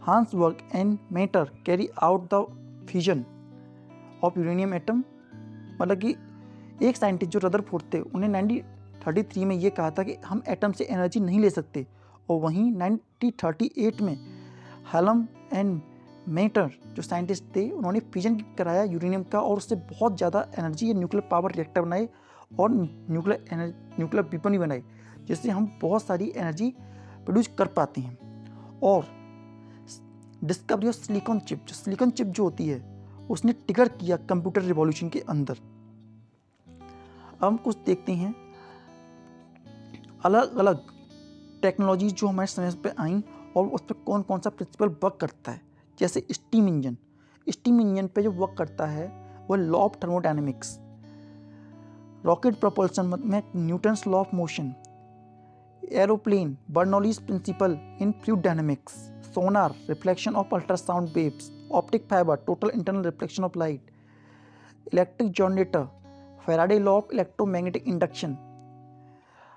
Hans Berg and Mater carry out the fission of uranium atom. मतलब कि एक scientist जो Rutherford थे उन्हें 1933 में ये कहा था कि हम एटम से एनर्जी नहीं ले सकते. और वहीं 1938 में हेलम एंड मेटर जो साइंटिस्ट थे उन्होंने फिजन कराया यूरेनियम का और उससे बहुत ज़्यादा एनर्जी या न्यूक्लियर पावर रिएक्टर बनाए और न्यूक्लियर वेपन भी बनाए, जिससे हम बहुत सारी एनर्जी प्रोड्यूस कर पाते हैं. और डिस्कवरी ऑफ सिलिकॉन चिप जो होती है उसने ट्रिगर किया कंप्यूटर रिवॉल्यूशन के अंदर. अब हम कुछ देखते हैं अलग अलग टेक्नोलॉजी जो हमारे समय पे आई और उस पर कौन कौन सा प्रिंसिपल वर्क करता है. जैसे स्टीम इंजन पे जो वर्क करता है वो law of thermodynamics. Rocket propulsion में Newton's law of motion. Aeroplane Bernoulli's principle in fluid dynamics. Sonar reflection of ultrasound waves. Optic fibre total internal reflection of light. Electric generator Faraday law of electromagnetic induction.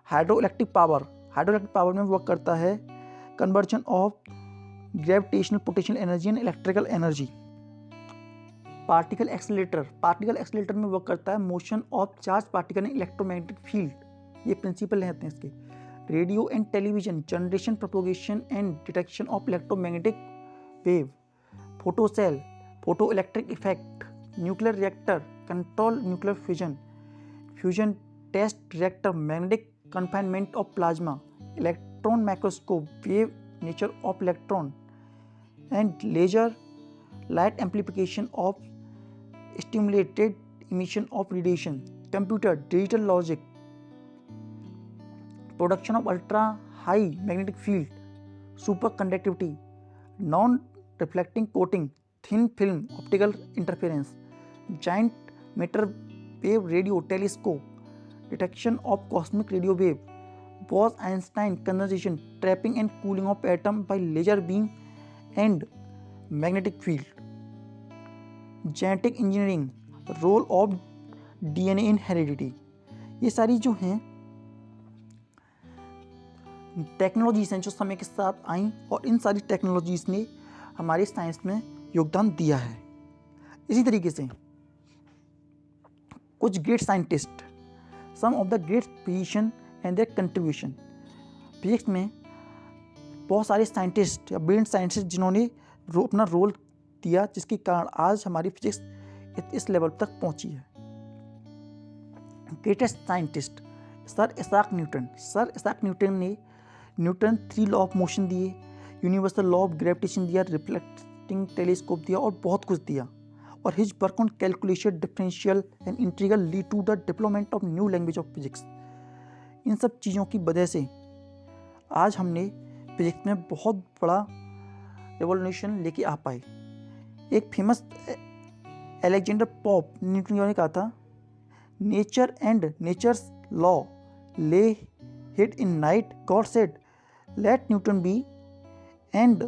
Hydroelectric power में work करता है conversion of gravitational potential energy and electrical energy. Particle accelerator में work करता है motion of charge particle in electromagnetic field. ये principle रहते हैं इसके. Radio and television generation, propagation and detection of electromagnetic wave. Photocell photo electric effect. Nuclear reactor control nuclear fusion test reactor magnetic confinement of plasma. electron microscope, wave nature of electron, and laser light amplification of stimulated emission of radiation, computer, digital logic, production of ultra high magnetic field, superconductivity, non-reflecting coating, thin film, optical interference, giant matter wave radio telescope, detection of cosmic radio wave, Bose-Einstein condensation, trapping and cooling of atom by laser beam and magnetic field, genetic engineering, role of DNA in heredity। ये सारी जो हैं technologies हैं जो समय के साथ आई और इन सारी टेक्नोलॉजीज़ ने हमारी साइंस में योगदान दिया है। इसी तरीके से कुछ great scientist, some of the great physician and their contribution. Physics में बहुत सारे साइंटिस्ट या ब्रिलियंट साइंटिस्ट जिन्होंने अपना रोल दिया, जिसके कारण आज हमारी फिजिक्स इस लेवल तक पहुंची है। Greatest scientist sir Isaac Newton. Sir Isaac Newton ने न्यूटन 3 लॉ ऑफ मोशन दिए, यूनिवर्सल लॉ ऑफ ग्रेविटेशन दिया, रिफ्लेक्टिंग टेलीस्कोप दिया और बहुत कुछ दिया। और his work on calculation, differential and integral lead to the development of new language of physics. इन सब चीज़ों की वजह से आज हमने फिजिक्स में बहुत बड़ा रेवोल्यूशन लेके आ पाए। एक फेमस अलेक्जेंडर पॉप न्यूटन ने कहा था, nature and nature's law lay hid in night, God said let Newton be and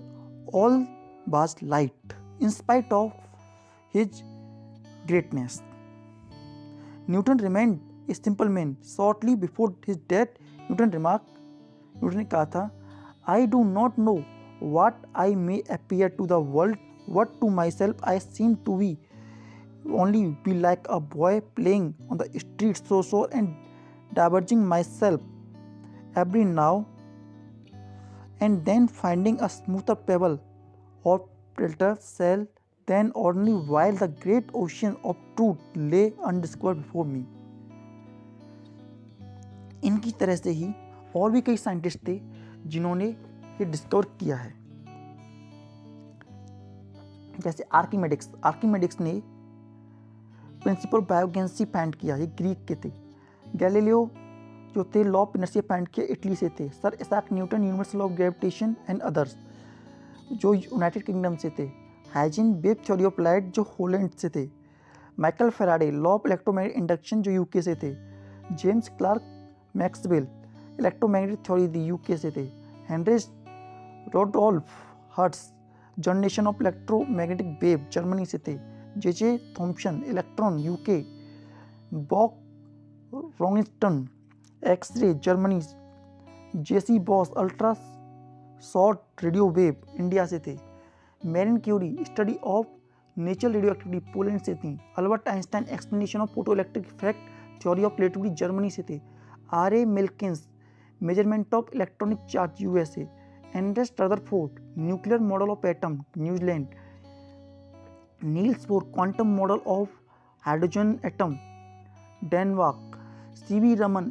all was light in spite of his greatness. Newton remained a simple man. Shortly before his death Newton ने कहा था, I do not know what I may appear to the world, what to myself I seem to be only be like a boy playing on the street, so and diverging myself every now and then finding a smoother pebble or brighter cell than ordinary, while the great ocean of truth lay undiscovered before me। इनकी तरह से ही और भी कई scientist थे जिन्होंने ये discover किया है। जैसे आर्किमिडीज ने प्रिंसिपल बायोगेंसी फाइंड किया, ये ग्रीक के थे। गैलीलियो जो थे लॉ ऑफ इनर्शिया फाइंड किया, इटली से थे। Sir Isaac Newton universal law of gravitation and others जो यूनाइटेड किंगडम से थे। Huygens wave theory of light जो हॉलैंड से थे। Michael Faraday law of electromagnetic induction जो यूके से थे। James Clerk Maxwell electromagnetic theory दी यूके से थे। Henry Rudolf Hertz generation of electromagnetic wave Germany से थे। J Thomson electron UK. बॉक रोंगस्टन x ray Germany. J C Bose ultra short radio wave India से थे। Marie Curie study of natural radioactivity Poland से थी। Albert Einstein explanation of photo electric effect theory of relativity Germany से थे। R A. Millikan measurement of electronic charge USA. Andres Rutherford nuclear model of atom New Zealand. Niels Bohr quantum model of hydrogen atom Denmark. C V. Raman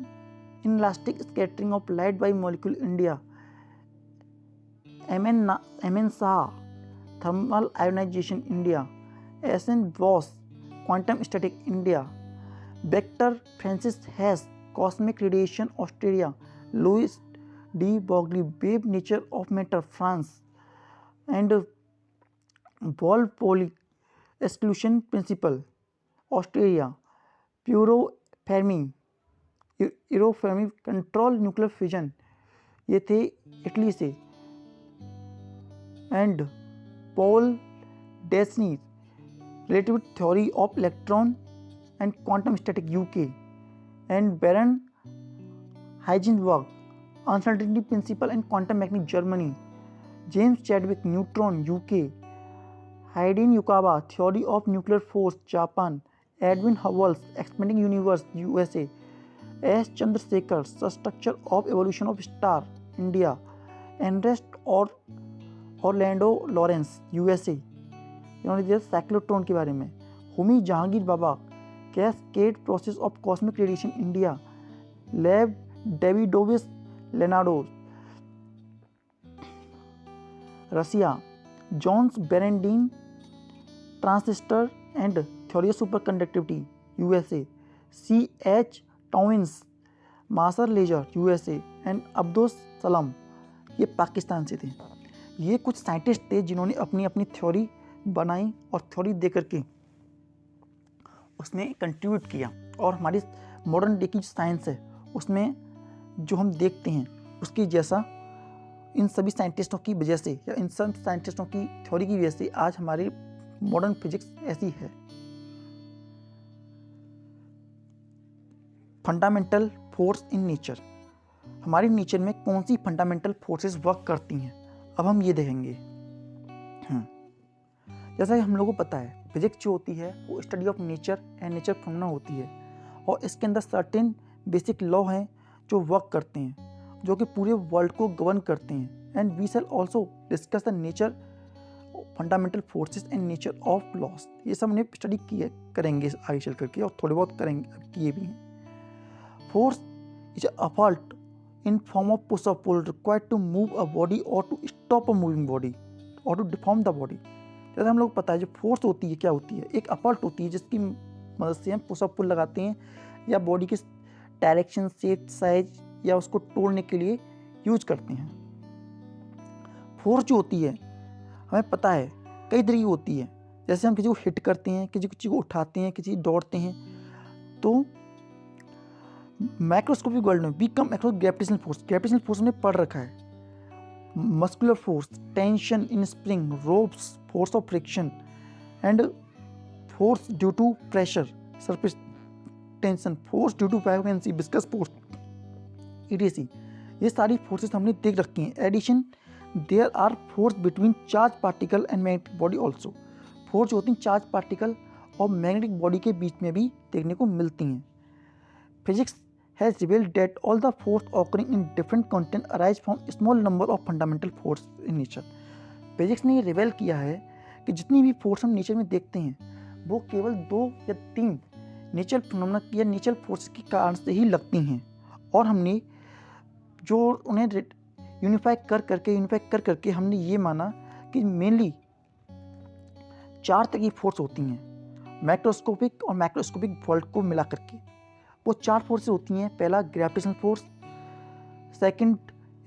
inelastic scattering of light by molecule India. M N. Shah thermal ionisation India. SN. Bose quantum static India. Victor Francis Hess cosmic radiation Australia. Louis de Broglie wave nature of matter France and Ball Pauli exclusion principle Australia. प्यूरो Fermi control nuclear fusion ये थे Italy से। And Paul डेस्नी relativity theory of electron and quantum static UK. And Baron Heisenberg uncertainty principle and quantum mechanics Germany. James Chadwick neutron UK. Hideki Yukawa theory of nuclear force Japan. Edwin Hubble's expanding universe USA. S Chandrasekhar structure of evolution of star India. Ernest और Orlando Lawrence USA, इन्होंने दिया cyclotron के बारे में। Homi Jehangir Bhabha cascade process of cosmic radiation India. Lev Davidovich Leonardo Russia, Johns Bardeen transistor and theory of superconductivity USA, CH Townes maser laser USA and Abdul Salam ये पाकिस्तान से थे। ये कुछ साइंटिस्ट थे जिन्होंने अपनी अपनी थ्योरी बनाई और थ्योरी दे करके उसमें कंट्रीब्यूट किया, और हमारी मॉडर्न डे की जो साइंस है उसमें जो हम देखते हैं उसकी जैसा इन सभी साइंटिस्टों की वजह से या इन सब साइंटिस्टों की थ्योरी की वजह से आज हमारी मॉडर्न फिजिक्स ऐसी है। फंडामेंटल फोर्स इन नेचर, हमारी नेचर में कौन सी फंडामेंटल फोर्सेस वर्क करती हैं, अब हम ये देखेंगे। जैसा कि हम लोगों को पता है फिजिक्स जो होती है वो study of nature and nature phenomena होती है, और इसके अंदर सर्टेन बेसिक लॉ हैं जो वर्क करते हैं, जो कि पूरे वर्ल्ड को गवर्न करते हैं। And we shall also discuss the nature fundamental forces and nature of laws. ये सब हमने स्टडी करेंगे आगे चल करके, और थोड़े बहुत करेंगे, किए भी हैं। Force is a fault in form of push or pull required to move a body or to stop a moving body or to deform the body। जैसे हम लोग पता है जो फोर्स होती है क्या होती है, एक अपॉल्ट होती है जिसकी मदद से हम पुश और पुल लगाते हैं या बॉडी के डायरेक्शन, शेप, साइज या उसको तोड़ने के लिए यूज करते हैं। फोर्स जो होती है हमें पता है कई तरह की होती है, जैसे हम किसी को हिट करते हैं, किसी चीज़ को उठाते हैं, किसी दौड़ते हैं, तो माइक्रोस्कोपिक वर्ल्ड में we come across gravitational force. Gravitational force हमने पढ़ रखा है, muscular force, tension in spring, ropes, force of friction and force due to pressure, surface tension, force due to buoyancy, viscous force, ETC। ये सारी forces हमने देख रखी हैं। Addition there are force between charge particle and magnetic body also. Force जो होती हैं charge particle और मैग्नेटिक बॉडी के बीच में भी देखने को मिलती हैं। Physics has revealed that all the force occurring in different content arise from small number of fundamental force in nature। Physics ने ये रिवेल किया है कि जितनी भी फोर्स हम नेचर में देखते हैं वो केवल 2 या 3 नेचर फिनोमेना या नेचर फोर्स के कारण से ही लगती हैं, और हमने जो उन्हें यूनिफाई कर करके हमने ये माना कि मेनली 4 तरह की फोर्स होती हैं, मैक्रोस्कोपिक और मैक्रोस्कोपिक वर्ल्ड को मिला करके। वो 4 फोर्सेस होती हैं। पहला gravitational force, second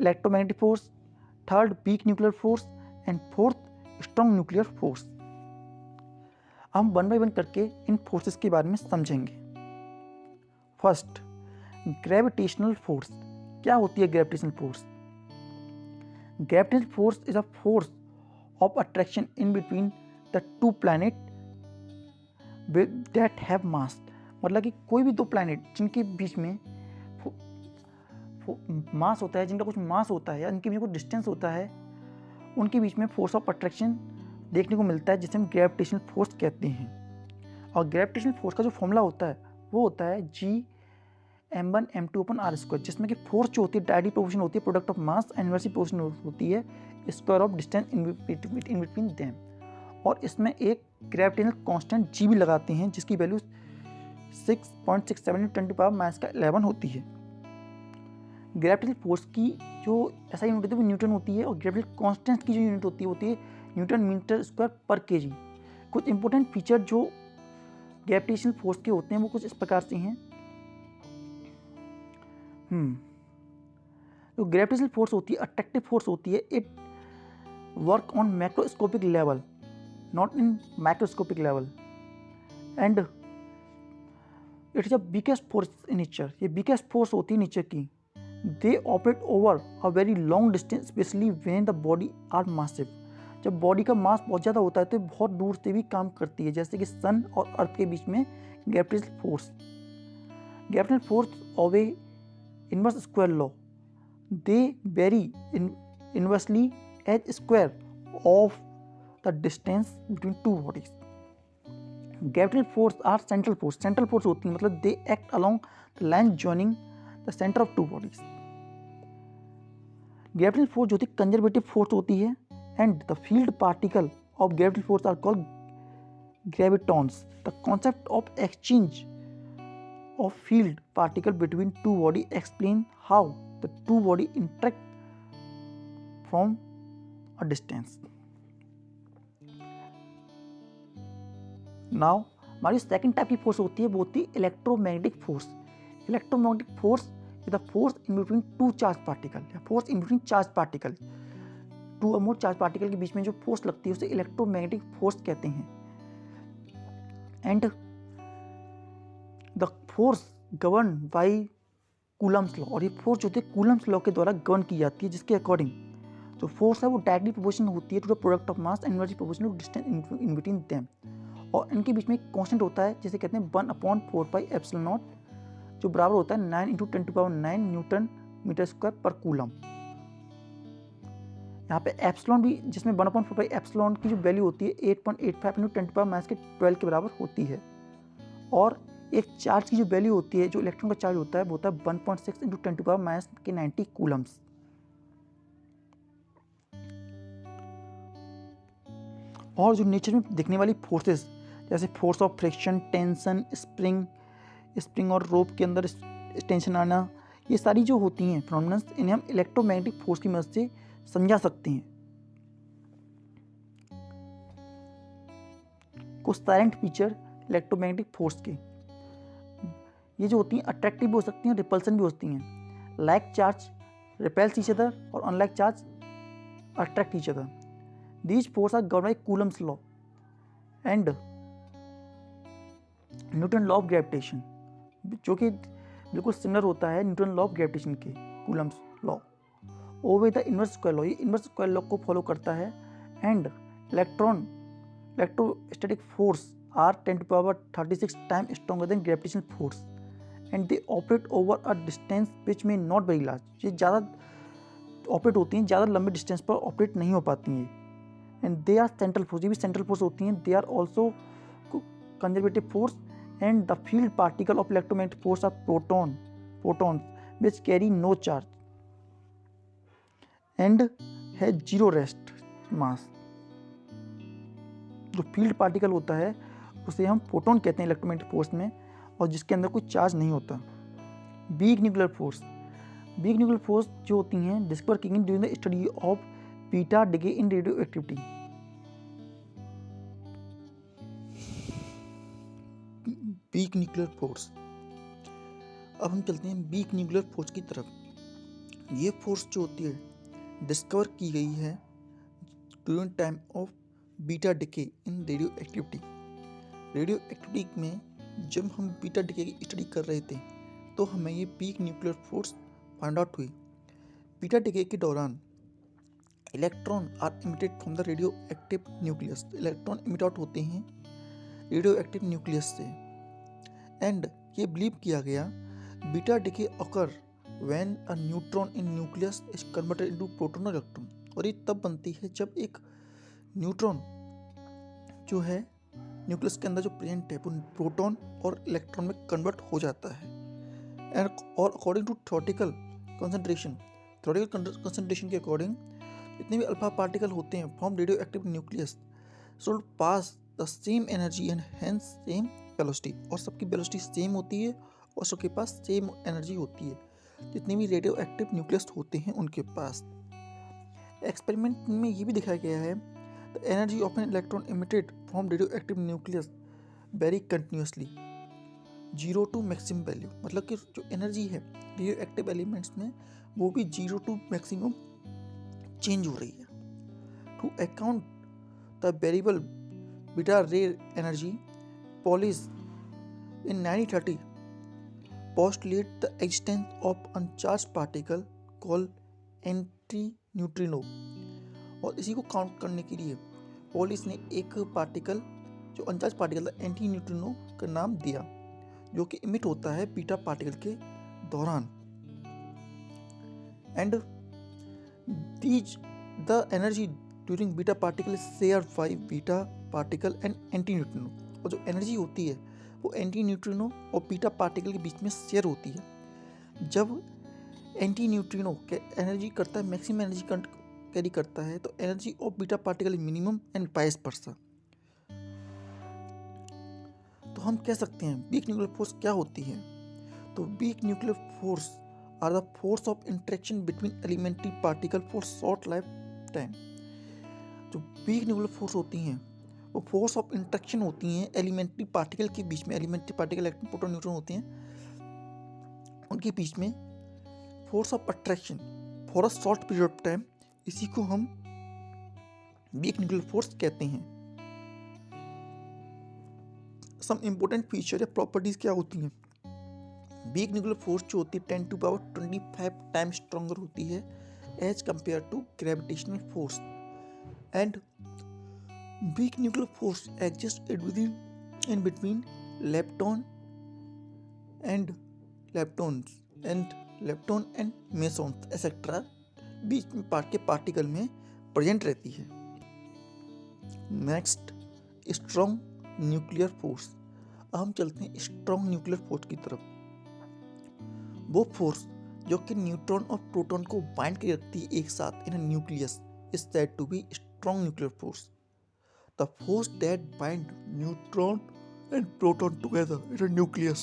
electromagnetic force, third week nuclear force and fourth strong nuclear force. हम 1 बाय 1 करके इन फोर्सेस के बारे में समझेंगे। First, gravitational force. क्या होती है gravitational force? Gravitational force is a force of attraction in between the 2 planet that have मास। मतलब कि कोई भी 2 प्लैनेट जिनके बीच में मास होता है, जिनका कुछ मास होता है या इनके बीच कुछ डिस्टेंस होता है, उनके बीच में फोर्स ऑफ अट्रैक्शन देखने को मिलता है, जिसे हम ग्रेविटेशनल फोर्स कहते हैं। और ग्रेविटेशनल फोर्स का जो फॉर्मूला होता है वो होता है G(m1m2/r²), जिसमें कि फोर्स जो होती है डायरेक्टली प्रोपोर्शनल होती है product of mass and inversely proportional होती है square of distance in between them. और इसमें एक ग्रेविटेशनल कांस्टेंट G भी लगाते हैं जिसकी वैल्यू 6.67 × 10⁻11 होती है। ग्रेविटेशनल फोर्स की जो ऐसा यूनिट होती है वो न्यूटन होती है, और ग्रेविटेशनल कांस्टेंट की जो यूनिट होती है न्यूटन मीटर स्क्वायर पर केजी। कुछ इंपॉर्टेंट फीचर जो ग्रेविटेशनल फोर्स के होते हैं वो कुछ इस प्रकार से हैं। जो ग्रेविटेशनल फोर्स होती है अट्रैक्टिव फोर्स होती है, it work on macroscopic level not in microscopic level and it is a biggest force in nature. ये बिगेस्ट फोर्स होती है नेचर की। They operate over a very long distance specially when the body are massive. जब body का mass बहुत ज़्यादा होता है तो बहुत दूर से भी काम करती है, जैसे कि सन और अर्थ के बीच में gravitational force. Gravitational force obey inverse square law, they vary inversely as square of the distance between 2 bodies. Gravitational force are central force. Central force होती है मतलब they act along the line joining the centre of 2 bodies. Gravitational force जो होती है conservative force होती है, and the field particle of gravitational force are called gravitons. The concept of exchange of field particle between 2 body explain how the 2 body interact from a distance. Now हमारी second type की force होती है वो होती है electromagnetic force. Electromagnetic force is the force in between two charge particle या force in between charge particle. Two और more charge particle के बीच में जो फोर्स लगती है उसे इलेक्ट्रोमैग्नेटिक फोर्स कहते हैं. And the force govern by Coulomb's law. और ये फोर्स जो होती है कूलम्स लॉ के द्वारा गवर्न की जाती है, जिसके अकॉर्डिंग जो फोर्स है वो डायरेक्टली प्रोपोर्शनल होती है to the product of mass and energy proportional to distance in between them. और इनके बीच में एक कांस्टेंट होता है जिसे कहते हैं 1/4πε0, जो बराबर होता है 9 × 10⁹ न्यूटन मीटर स्क्वायर पर कूलम. यहाँ पे एप्सिलॉन भी, जिसमें 1/4πε की जो वैल्यू होती है 8.85 × 10⁻12 के बराबर होती है. और एक चार्ज की जो वैल्यू होती है, जो इलेक्ट्रॉन का चार्ज होता है, वो होता है 1.6 × 10⁻90 कूलम्स. और जो नेचर में दिखने वाली फोर्सेस जैसे force of friction, tension, spring और रोप के अंदर टेंशन आना, ये सारी जो होती हैं फिनोमेनन, इन्हें हम इलेक्ट्रोमैग्नेटिक फोर्स की मदद से समझा सकते हैं. कुछ साइलेंट फीचर इलेक्ट्रोमैग्नेटिक फोर्स के, ये जो होती हैं अट्रैक्टिव भी हो सकती हैं, रिपल्सन भी होती हैं. Like charge repels each other और unlike charge attract each other. These forces are governed by Coulomb's law and Newton law of gravitation, जो कि बिल्कुल सिमिलर होता है न्यूटन लॉ ऑफ ग्रेविटेशन के Coulomb's law. Obey the inverse square law, ये inverse square law को follow करता है. And electrostatic force are 10⁻36 time stronger than gravitational force and they operate over a distance विच में not very large. ये ज़्यादा operate होती हैं, ज़्यादा लंबे डिस्टेंस पर ऑपरेट नहीं हो पाती हैं. And they are central force, ये भी सेंट्रल फोर्स होती हैं. They are also conservative force and the field particle of electromagnetic force are protons which carry no charge and has zero rest mass. जो field particle होता है उसे हम proton कहते हैं इलेक्ट्रोमैग्नेटिक फोर्स में, और जिसके अंदर कोई चार्ज नहीं होता. वीक न्यूक्लियर फोर्स जो होती हैं डिस्कवर की during the study of beta decay in radio activity. Week nuclear force. अब हम चलते हैं वीक न्यूक्लियर फोर्स की तरफ. ये फोर्स जो होती है डिस्कवर की गई है during time of beta decay in radio activity. Radio activity में जब हम बीटा डिके की स्टडी कर रहे थे तो हमें ये weak nuclear force find out हुई. बीटा डिके के दौरान electron are emitted from the radioactive nucleus. Electron emit out होते हैं रेडियो एक्टिव न्यूक्लियस से. एंड ये बिलीव किया गया beta decay occur when a neutron in nucleus is converted into proton और इलेक्ट्रॉन. और ये तब बनती है जब एक न्यूट्रॉन जो है न्यूक्लियस के अंदर जो प्रेजेंट है वो प्रोटॉन और इलेक्ट्रॉन में कन्वर्ट हो जाता है. एंड और अकॉर्डिंग टू थ्योरेटिकल कंसंट्रेशन के अकॉर्डिंग जितने भी अल्फा पार्टिकल होते हैं from radio active nucleus should pass the same energy and hence same velocity. और सबकी वेलोसिटी सेम होती है और सबके पास सेम एनर्जी होती है जितने भी रेडियो एक्टिव न्यूक्लियस होते हैं उनके पास. एक्सपेरिमेंट में ये भी दिखाया गया है the energy of an electron emitted from radio active nucleus very continuously 0 to maximum value. मतलब कि जो एनर्जी है रेडियो एक्टिव एलिमेंट्स में वो भी 0 to मैक्सिमम चेंज हो रही है. To account the variable beta ray energy, Pauli's in 1930 postulate the existence of uncharged particle called antineutrino. और इसी को काउंट करने के लिए पॉलिस ने एक पार्टिकल जो अनचार्ज पार्टिकल था एंटी न्यूट्रिनो का नाम दिया, जो कि इमिट होता है बीटा पार्टिकल के दौरान. And these the energy during beta particle is shared by beta particle and anti neutrino. और जो एनर्जी होती है वो एंटी न्यूट्रिनो और बीटा पार्टिकल के बीच में शेयर होती है. जब एंटी न्यूट्रिनो के एनर्जी करता है मैक्सिमम एनर्जी कैरी करता है तो energy of beta particle minimum and vice वर्सा. तो हम कह सकते हैं वीक न्यूक्लियर फोर्स क्या होती है. तो week nuclear force are the force of interaction between elementary particle for short lifetime. Week nuclear force होती हैं वो फोर्स ऑफ इंट्रैक्शन होती हैं एलिमेंट्री पार्टिकल के बीच में। Elementary particle electron proton neutron होते हैं, उनके बीच में force of attraction for a short period of time, इसी को हम वीक न्यूक्लियर फोर्स कहते हैं। सम इम्पोर्टेंट फीचर या प्रॉपर्टीज क्या होती हैं? वीक न्यूक्लियर फोर्स जो होती है 10 टू पावर 25 टाइम स्ट्रॉन्गर होती है as compare to gravitational force, and weak nuclear force exist in between lepton and lepton and mesons etcetera बीच में के पार्टिकल में प्रेजेंट रहती है। Next, strong nuclear force. अब हम चलते हैं स्ट्रॉन्ग न्यूक्लियर फोर्स की तरफ। वो फोर्स जो कि न्यूट्रॉन और प्रोटॉन को बाइंड कर रखती है एक साथ in a nucleus is said to be strong nuclear force. The force that bind neutron and proton together in a nucleus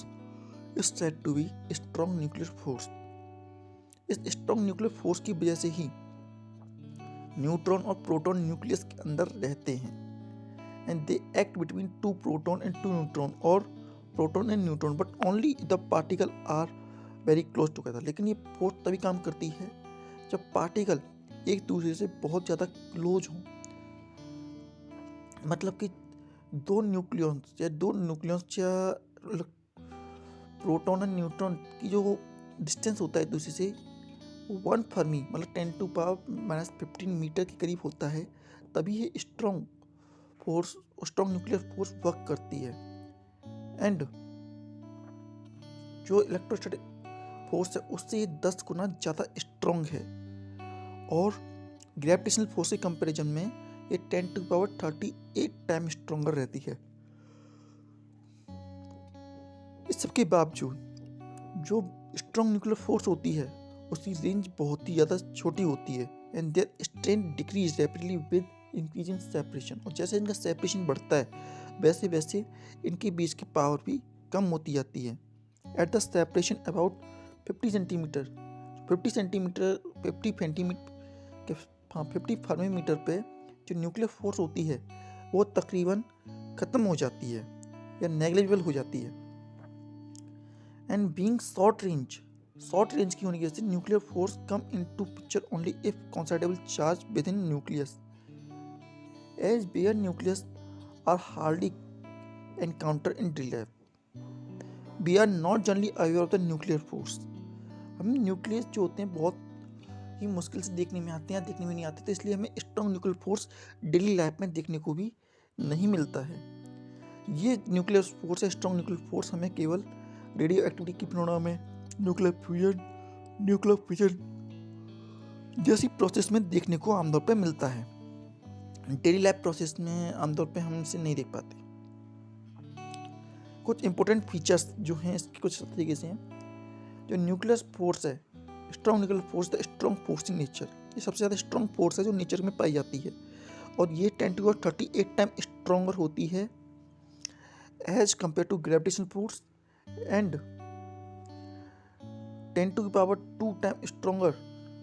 is said to be strong nuclear force। इस strong nuclear force की वजह से ही neutron और proton nucleus के अंदर रहते हैं and they act between two proton and two neutron or proton and neutron but only the particle are very close together। लेकिन ये फोर्स तभी काम करती है जब पार्टिकल एक दूसरे से बहुत ज़्यादा क्लोज हों, मतलब कि दो न्यूक्लियॉन्स या प्रोटॉन और न्यूट्रॉन की जो डिस्टेंस होता है एक दूसरे से 1 फर्मी मतलब 10 टू पावर -15 मीटर के करीब होता है, तभी ये स्ट्रॉन्ग न्यूक्लियर फोर्स वर्क करती है। एंड जो इलेक्ट्रोस्टैटिक फोर्स है उससे ये 10 गुना ज़्यादा स्ट्रॉन्ग है, और ग्रेविटेशनल फोर्स के कंपैरिजन में ये 10 टू पावर 38 टाइम स्ट्रॉन्गर रहती है। इस सबके बावजूद जो स्ट्रॉन्ग न्यूक्लियर फोर्स होती है उसकी रेंज बहुत ही ज़्यादा छोटी होती है and their strength decrease rapidly with increasing separation. और जैसे इनका सेपरेशन बढ़ता है वैसे वैसे इनके बीच की पावर भी कम होती जाती है। At the separation about 50 centimetre 50 fermi metre पे जो न्यूक्लियर फोर्स होती है वो तकरीबन ख़त्म हो जाती है या नेग्लिजिबल हो जाती है। एंड बीइंग शॉर्ट रेंज की होने की वजह से nuclear force come into picture only if considerable charge within nucleus as bare nucleus are hardly encounter in real life. We are not generally aware of the nuclear force. हम nucleus जो होते हैं बहुत ही मुश्किल से देखने में आते हैं, देखने में नहीं आते, तो इसलिए हमें strong nuclear force daily life में देखने को भी नहीं मिलता है। ये न्यूक्लियर फोर्स है स्ट्रॉन्ग न्यूक्लियर फोर्स हमें केवल रेडियो एक्टिविटी की फिनोमेना में न्यूक्लियर फ्यूजन जैसी प्रोसेस में देखने को आमतौर पर मिलता है। डेली लाइफ प्रोसेस में आमतौर पर हम इसे नहीं देख पाते। कुछ इंपॉर्टेंट फीचर्स जो हैं इसके कुछ तरीके से हैं। जो न्यूक्लियर फोर्स है strong nuclear force the strong force in nature, ये सबसे ज़्यादा स्ट्रॉन्ग फोर्स है जो नेचर में पाई जाती है, और ये 10 टू 38 टाइम स्ट्रॉन्गर होती है as compare to gravitational force, and 10 to power 2 time stronger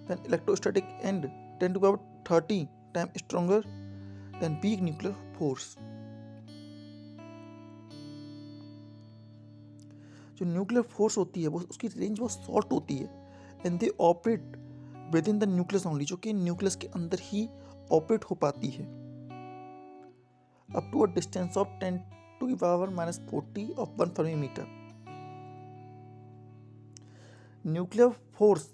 than electrostatic, and 10 to power 30 time stronger than weak nuclear force. जो न्यूक्लियर फोर्स होती है वो उसकी रेंज बहुत शॉर्ट होती है and they operate within the nucleus only, जो कि न्यूक्लियस के अंदर ही ऑपरेट हो पाती है up to a distance of 10 to the power -40 of 1 fermi metre. Nuclear force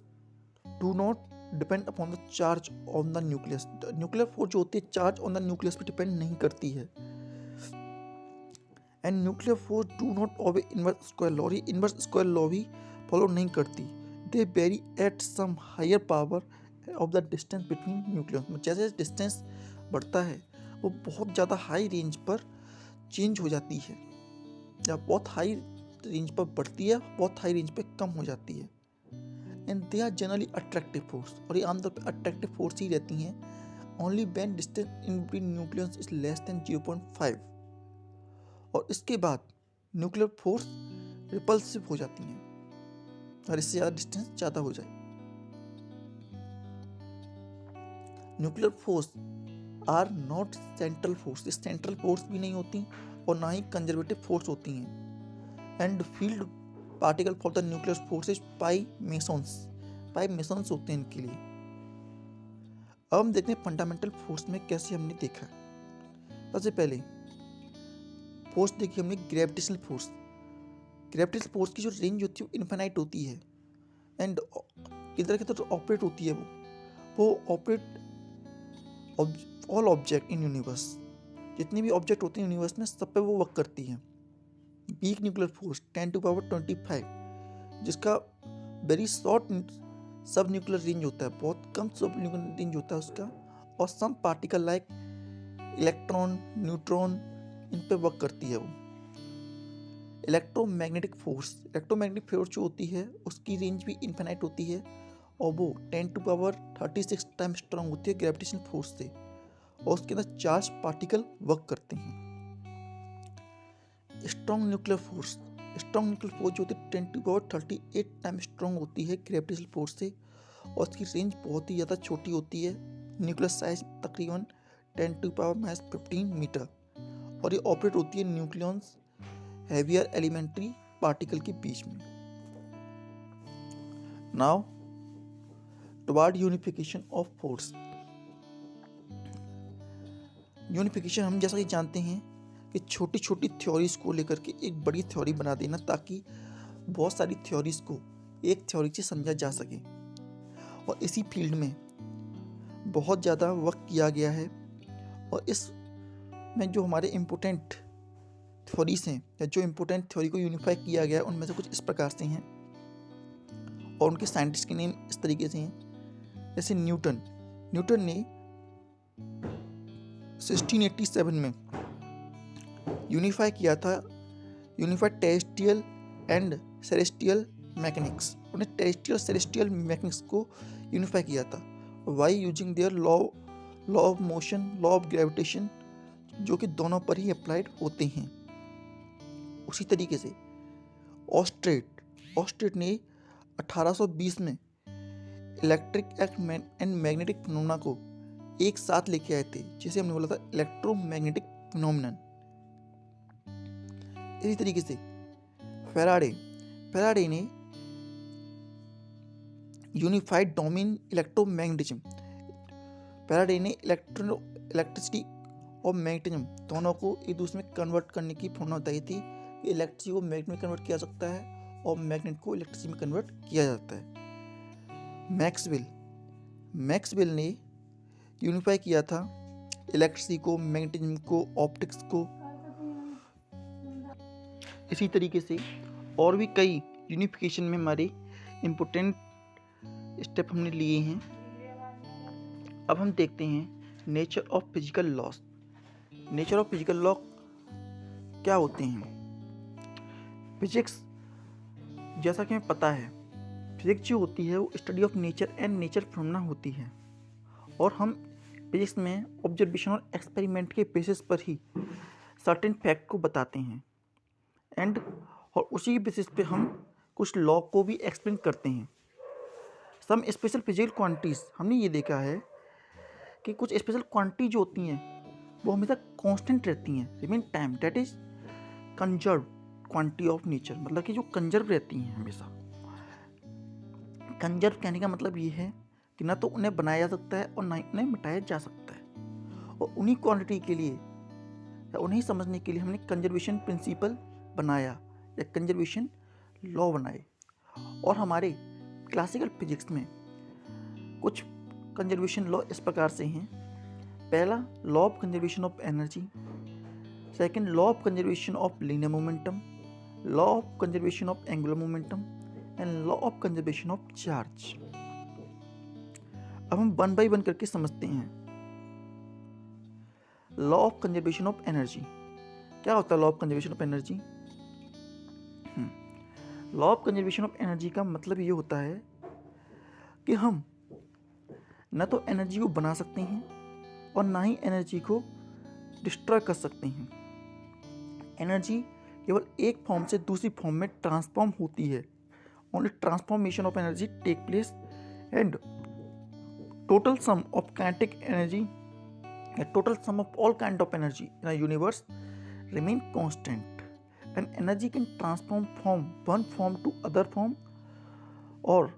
do not depend upon the charge on the nucleus. Nuclear force जो होती है चार्ज ऑन द न्यूक्लियस पे डिपेंड नहीं करती है, and nuclear force do not obey inverse square law भी follow नहीं करती। They vary at some higher power of the distance between nucleus. जैसे डिस्टेंस बढ़ता है वो बहुत ज़्यादा हाई रेंज पर चेंज हो जाती है, या बहुत हाई रेंज पर बढ़ती है, बहुत हाई रेंज पर कम हो जाती है। And they are generally attractive force, और ये आमतौर पर अट्रैक्टिव फोर्स ही रहती हैं only when distance in between nucleus is less than 0.5, और इसके बाद न्यूक्लियर फोर्स रिपल्सिव हो जाती हैं और इससे ज़्यादा डिस्टेंस ज़्यादा हो जाए। Nuclear force are not central force, ये सेंट्रल फोर्स भी नहीं होती और ना ही कंजर्वेटिव फोर्स होती हैं। And field particle for the nuclear forces pi masons होते हैं इनके लिए। अब हम देखते हैं फंडामेंटल फोर्स में कैसे हमने देखा। सबसे पहले फोर्स देखी हमने ग्रेविटेशनल फोर्स। ग्रेविटेशनल फोर्स की जो रेंज होती है वो इन्फिनाइट होती है एंड किधर किधर ऑपरेट होती है वो operate all object in universe, जितने भी ऑब्जेक्ट होते हैं यूनिवर्स में सब पे वो वर्क करती है। वीक न्यूक्लियर फोर्स 10⁻25, जिसका वेरी शॉर्ट सब न्यूक्लियर रेंज होता है, बहुत कम सब न्यूक्लियर रेंज होता है उसका, और some particle like electron, neutron, इन पे वर्क करती है वो। इलेक्ट्रोमैग्नेटिक फोर्स जो होती है उसकी रेंज भी इन्फिनाइट होती है और वो 10⁻36 टाइम स्ट्रांग होती है ग्रेविटेशनल फोर्स से, और उसके अंदर चार्ज पार्टिकल वर्क करते हैं। स्ट्रॉन्ग न्यूक्लियर फोर्स जो होती है 10⁻38 टाइम स्ट्रॉन्ग होती है ग्रेविटेशनल फोर्स से, और उसकी रेंज बहुत ही ज़्यादा छोटी होती है, न्यूक्लियर साइज तकरीबन 10⁻15 मीटर, और ये ऑपरेट होती है न्यूक्लियॉन्स हेवियर एलिमेंट्री पार्टिकल के बीच में। Now toward unification of force. Unification हम जैसा कि जानते हैं कि छोटी छोटी थ्योरीज को लेकर के एक बड़ी थ्योरी बना देना, ताकि बहुत सारी थ्योरीज को एक थ्योरी से समझा जा सके, और इसी फील्ड में बहुत ज़्यादा वर्क किया गया है। और इस में जो हमारे इम्पोर्टेंट थ्योरीज हैं या जो इम्पोर्टेंट थ्योरी को यूनिफाई किया गया है उनमें से कुछ इस प्रकार से हैं, और उनके साइंटिस्ट के नेम इस तरीके से हैं। जैसे न्यूटन ने 1687 में unified terrestrial and celestial mechanics, उन्हें टेरेस्ट्रियल सेलेस्टियल मैकेनिक्स को यूनिफाई किया था, by using their law of motion, law of gravitation, जो कि दोनों पर ही अप्लाइड होते हैं। उसी तरीके से ऑस्ट्रेट ने 1820 में इलेक्ट्रिक एंड मैग्नेटिक फिनोमेना को एक साथ लेके आए थे, जिसे हमने बोला था इलेक्ट्रोमैग्नेटिक फिनोमेनन। इसी तरीके से फेराडे ने यूनिफाइड डोमेन इलेक्ट्रोमैग्नेटिज्म, फेराडे ने इलेक्ट्रिसिटी और मैग्नेटिज्म दोनों को एक दूसरे में कन्वर्ट करने की फॉर्मूला बताई थी कि इलेक्ट्रिसिटी को मैग्नेट में कन्वर्ट किया जा सकता है और मैग्नेट को इलेक्ट्रिसिटी में कन्वर्ट किया जाता है। मैक्सवेल ने यूनिफाई किया था इलेक्ट्रिसिटी को, मैग्नेटिज्म को, ऑप्टिक्स को। इसी तरीके से और भी कई यूनिफिकेशन में हमारे इम्पोर्टेंट स्टेप हमने लिए हैं। अब हम देखते हैं nature of physical loss. Nature of physical law क्या होते हैं? फिजिक्स, जैसा कि हमें पता है, फिजिक्स जो होती है वो study of nature and nature phenomena होती है, और हम फिजिक्स में ऑब्जर्वेशन और एक्सपेरिमेंट के बेसिस पर ही सर्टेन फैक्ट को बताते हैं और उसी बेसिस पे हम कुछ लॉ को भी एक्सप्लेन करते हैं। सम स्पेशल फिजिकल क्वांटिटीज, हमने ये देखा है कि कुछ स्पेशल क्वांटिटी जो होती हैं वो हमेशा कांस्टेंट रहती हैं, remain time, that is conserve quantity of nature, मतलब कि जो कंजर्व रहती हैं हमेशा। कंजर्व कहने का मतलब ये है कि ना तो उन्हें बनाया जा सकता है और ना ही उन्हें मिटाया जा सकता है, और उन्हीं क्वांटिटी के लिए या उन्हें समझने के लिए हमने कंजर्वेशन प्रिंसिपल बनाया या कंजर्वेशन लॉ बनाए। और हमारे क्लासिकल फिजिक्स में कुछ कंजर्वेशन लॉ इस प्रकार से हैं। पहला, law of conservation of energy. Second, law of conservation of linear momentum, law of conservation of angular momentum and law of conservation of charge. अब हम वन बाय वन करके समझते हैं। Law of conservation of energy क्या होता है? Law of conservation of energy, law of conservation of energy का मतलब ये होता है कि हम न तो एनर्जी को बना सकते हैं और ना ही एनर्जी को डिस्ट्रॉय कर सकते हैं। एनर्जी केवल एक फॉर्म से दूसरी फॉर्म में ट्रांसफॉर्म होती है। Only transformation of energy take place and total sum of kinetic energy The total sum of all kind of energy in a universe remain constant, and energy can transform from one form to other form or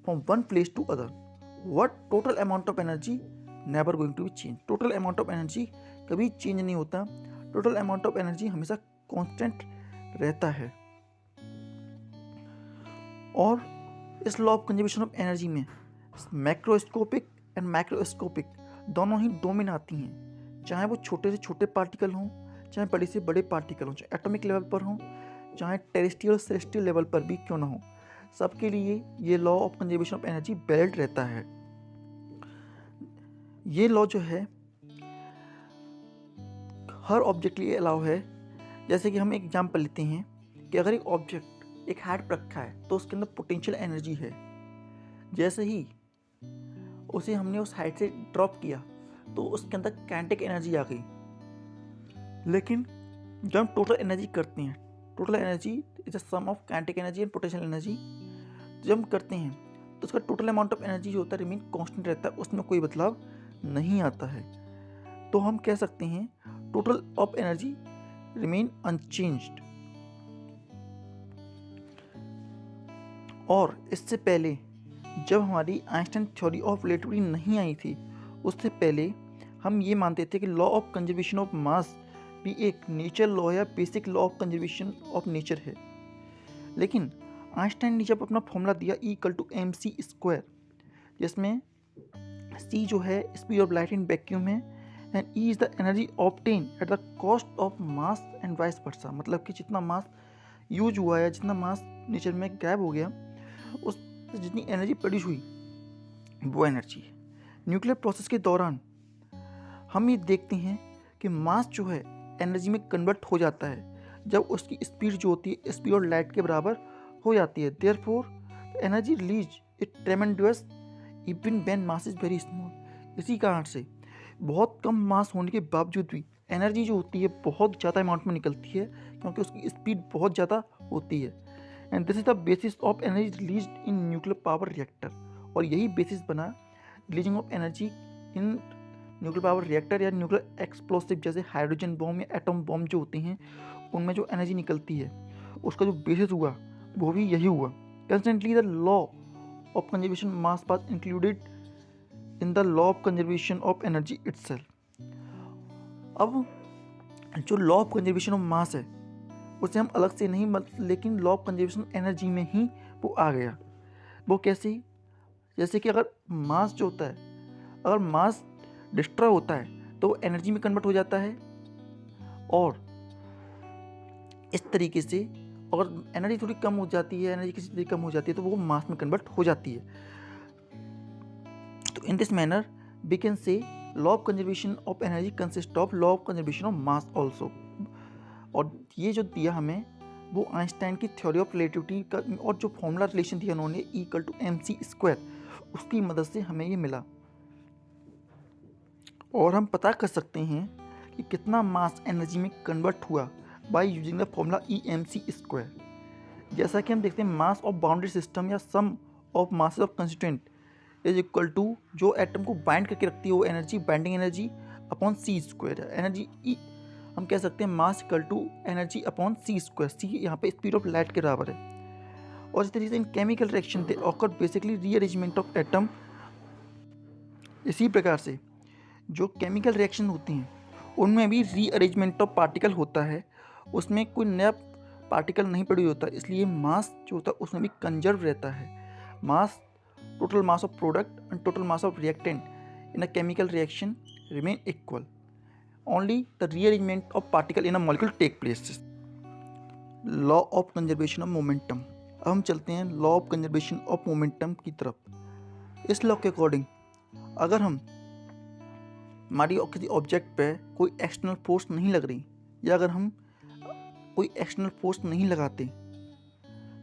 from one place to other. What total amount of energy never going to be change. Total amount of energy कभी change नहीं होता. Total amount of energy हमेशा constant रहता है. और इस law of conservation of energy में macroscopic and microscopic दोनों ही डोमेन आती हैं. चाहे वो छोटे से छोटे पार्टिकल हों, चाहे बड़े से बड़े पार्टिकल हों, चाहे एटॉमिक लेवल पर हों, चाहे टेरेस्ट्रियल सेलेस्टियल लेवल पर भी क्यों ना हो, सबके लिए ये law of conservation of energy valid रहता है. ये लॉ जो है हर ऑब्जेक्ट लिए अलाउ है. जैसे कि हम एक एग्जांपल लेते हैं कि अगर एक ऑब्जेक्ट एक हाइट पर रखा है तो उसके अंदर पोटेंशियल एनर्जी है. जैसे ही उसे हमने उस हाइट से ड्रॉप किया तो उसके अंदर काइनेटिक एनर्जी आ गई. लेकिन जब हम टोटल एनर्जी करते हैं, total energy is a sum of kinetic energy and potential energy, जब हम करते हैं तो उसका टोटल अमाउंट ऑफ एनर्जी जो होता है रिमेन कांस्टेंट रहता है, उसमें कोई बदलाव नहीं आता है. तो हम कह सकते हैं total of energy remain unchanged. और इससे पहले जब हमारी आइंस्टाइन थ्योरी ऑफ रिलेटिविटी नहीं आई थी, उससे पहले हम ये मानते थे कि लॉ ऑफ कंजर्वेशन ऑफ मास भी एक नेचर लॉ या basic law of conservation of nature है. लेकिन आइंस्टाइन ने जब अपना फॉर्मूला दिया E=mc², जिसमें c जो है speed of light in vacuum है and E is the energy obtain at the cost of mass and vice versa. मतलब कि जितना मास यूज हुआ या जितना मास नेचर में गायब हो गया, उस जितनी एनर्जी प्रोड्यूस हुई वो एनर्जी है. न्यूक्लियर प्रोसेस के दौरान हम ये देखते हैं कि मास जो है एनर्जी में कन्वर्ट हो जाता है जब उसकी स्पीड जो होती है स्पीड ऑफ लाइट के बराबर हो जाती है. Therefore energy release it ट्रेमेंडस even when mass is very small. इसी कारण से बहुत कम मास होने के बावजूद भी एनर्जी जो होती है बहुत ज़्यादा अमाउंट में निकलती है, क्योंकि उसकी स्पीड बहुत ज़्यादा होती है. And this is the basis of energy release in nuclear power reactor. और यही बेसिस बना releasing of energy in nuclear power reactor या न्यूक्लियर एक्सप्लोसिव, जैसे हाइड्रोजन बॉम्ब या एटम बॉम्ब जो होते हैं, उनमें जो एनर्जी निकलती है उसका जो बेसिस हुआ वो भी यही हुआ. Constantly the law of conservation mass was included in the law of conservation of energy itself. अब जो लॉ ऑफ कंजर्वेशन ऑफ मास है उसे हम अलग से नहीं, लेकिन law of conservation of energy में ही वो आ गया. वो कैसे? जैसे कि अगर मास जो होता है, अगर मास डिस्ट्रॉय होता है तो वो एनर्जी में कन्वर्ट हो जाता है, और इस तरीके से अगर एनर्जी थोड़ी कम हो जाती है, एनर्जी किसी तरीके कम हो जाती है तो वो मास में कन्वर्ट हो जाती है. तो in this manner we can say law of conservation of energy consist of law of conservation of mass also. और ये जो दिया हमें वो आइंस्टाइन की थ्योरी ऑफ रिलेटिविटी का, और जो फॉर्मूला रिलेशन दिया उन्होंने E=mc², उसकी मदद से हमें ये मिला. और हम पता कर सकते हैं कि कितना मास एनर्जी में कन्वर्ट हुआ by using the formula E=mc². जैसा कि हम देखते हैं मास ऑफ बाउंड्री सिस्टम या sum of masses of constituent is equal to जो एटम को बाइंड करके रखती है वो energy, binding energy upon c². Energy E हम कह सकते हैं mass equal to energy upon c². c यहाँ पे स्पीड ऑफ लाइट के बराबर है. और इस तरीके से इन chemical reaction they occur basically rearrangement of atom. इसी प्रकार से जो केमिकल रिएक्शन होती हैं उनमें भी रीअरेंजमेंट ऑफ पार्टिकल होता है, उसमें कोई नया पार्टिकल नहीं प्रोड्यूस होता, इसलिए मास जो होता है उसमें भी कंजर्व रहता है. Mass, total mass of product and total mass of reactant in a chemical reaction remain equal. Only the rearrangement of particle in a molecule take place. Law of conservation of momentum. अब हम चलते हैं law of conservation of momentum की तरफ. इस law के according अगर हम हमारी किसी ऑब्जेक्ट पे कोई एक्सटर्नल फोर्स नहीं लग रही, या अगर हम कोई एक्सटर्नल फोर्स नहीं लगाते,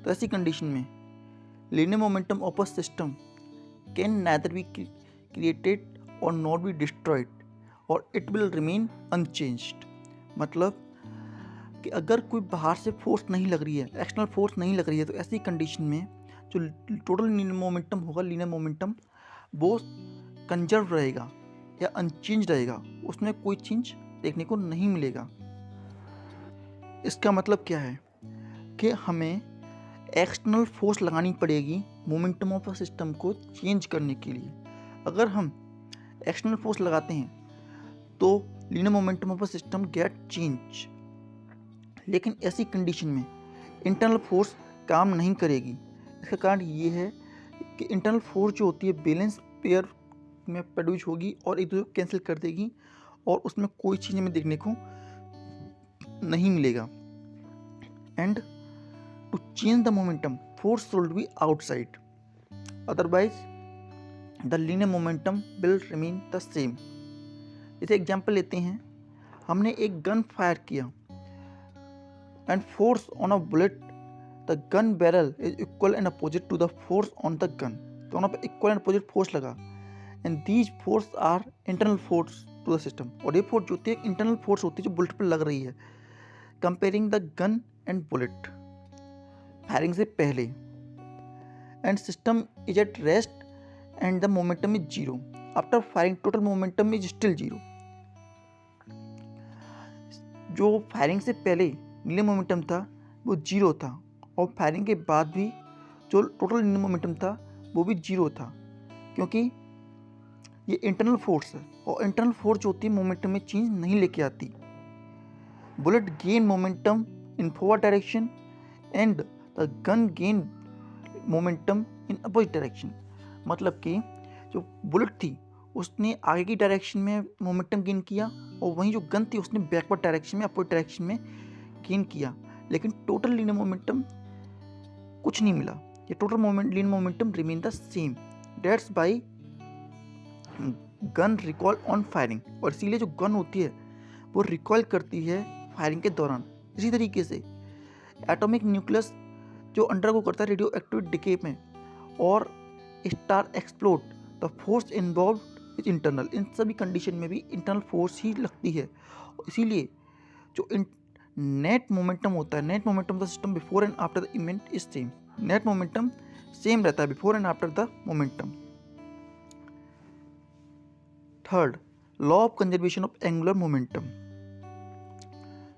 तो ऐसी कंडीशन में linear momentum of a system can neither be created और नॉट बी डिस्ट्रॉयड और इट विल रिमेन अनचेंज्ड. मतलब कि अगर कोई बाहर से फोर्स नहीं लग रही है, एक्सटर्नल फोर्स नहीं लग रही है, तो ऐसी कंडीशन में जो टोटल लीनियर मोमेंटम होगा, लीनियर मोमेंटम वो कंजर्व रहेगा, या अनचेंज रहेगा, उसमें कोई चेंज देखने को नहीं मिलेगा। इसका मतलब क्या है कि हमें एक्सटर्नल फोर्स लगानी पड़ेगी मोमेंटम ऑफ अ सिस्टम को चेंज करने के लिए। अगर हम एक्सटर्नल फोर्स लगाते हैं तो linear momentum of a system get change, लेकिन ऐसी कंडीशन में इंटरनल फोर्स काम नहीं करेगी। इसका कारण ये है कि इंटरनल फोर्स जो होती है बैलेंस पेयर में प्रोड्यूस होगी और एक दूसरे को कैंसिल कर देगी और उसमें कोई चीज़ हमें देखने को नहीं मिलेगा। And to change the momentum force should be outside, otherwise the linear momentum will remain the same. जैसे एग्जाम्पल लेते हैं, हमने एक गन फायर किया and force on a bullet the gun barrel is equal and opposite to the force on the gun. दोनों पर equal and opposite force लगा and these force are internal force to the system. और ये force जो होती है internal force होती है जो बुलेट पर लग रही है, comparing the gun and bullet, firing से पहले। And system is at rest and the momentum is zero. After firing total momentum is still zero. जो फायरिंग से पहले लीनियर मोमेंटम था वो जीरो था और फायरिंग के बाद भी जो टोटल लीनियर मोमेंटम था वो भी जीरो था, क्योंकि ये इंटरनल फोर्स है और इंटरनल फोर्स जो होती है मोमेंटम में चेंज नहीं लेके आती। Bullet gain momentum in forward direction and the gun gain momentum in opposite direction. मतलब कि जो बुलेट थी उसने आगे की डायरेक्शन में मोमेंटम गेन किया और वहीं जो गन थी उसने बैकवर्ड डायरेक्शन में अपोजिट डायरेक्शन में गेन किया, लेकिन टोटल लीनियर मोमेंटम कुछ नहीं मिला। ये total linear momentum remain the same. That's by gun recoil on firing. और इसीलिए जो गन होती है वो रिकॉल करती है फायरिंग के दौरान। इसी तरीके से एटॉमिक न्यूक्लियस जो अंडरगो करता है रेडियो एक्टिव डिके में और star explode, the force involve is internal. इन सभी कंडीशन में भी इंटरनल फोर्स ही लगती है। इसीलिए जो नेट मोमेंटम होता है, net momentum the system before and after the event is same. Net momentum same रहता है before and after the momentum. Third, law of conservation of angular momentum.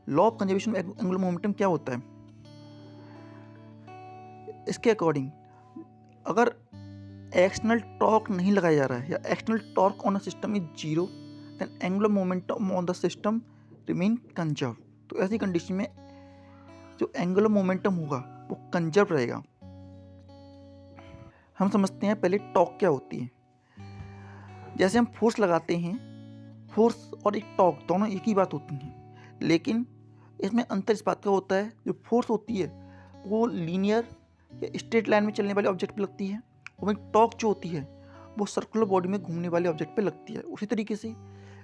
Law of conservation of angular momentum क्या होता है? इसके according अगर external torque नहीं लगाया जा रहा है या external torque on the system is zero, then angular momentum on the system remain conserve. तो ऐसी कंडीशन में जो एंगुलर मोमेंटम होगा वो कंजर्व रहेगा। हम समझते हैं पहले टॉर्क क्या होती है। जैसे हम फोर्स लगाते हैं, फोर्स और एक टॉर्क दोनों एक ही बात होती हैं, लेकिन इसमें अंतर इस बात का होता है जो फोर्स होती है वो लीनियर या स्ट्रेट लाइन में चलने वाले ऑब्जेक्ट पे लगती है और वहीं टॉर्क जो होती है वो सर्कुलर बॉडी में घूमने वाले ऑब्जेक्ट पे लगती है। उसी तरीके से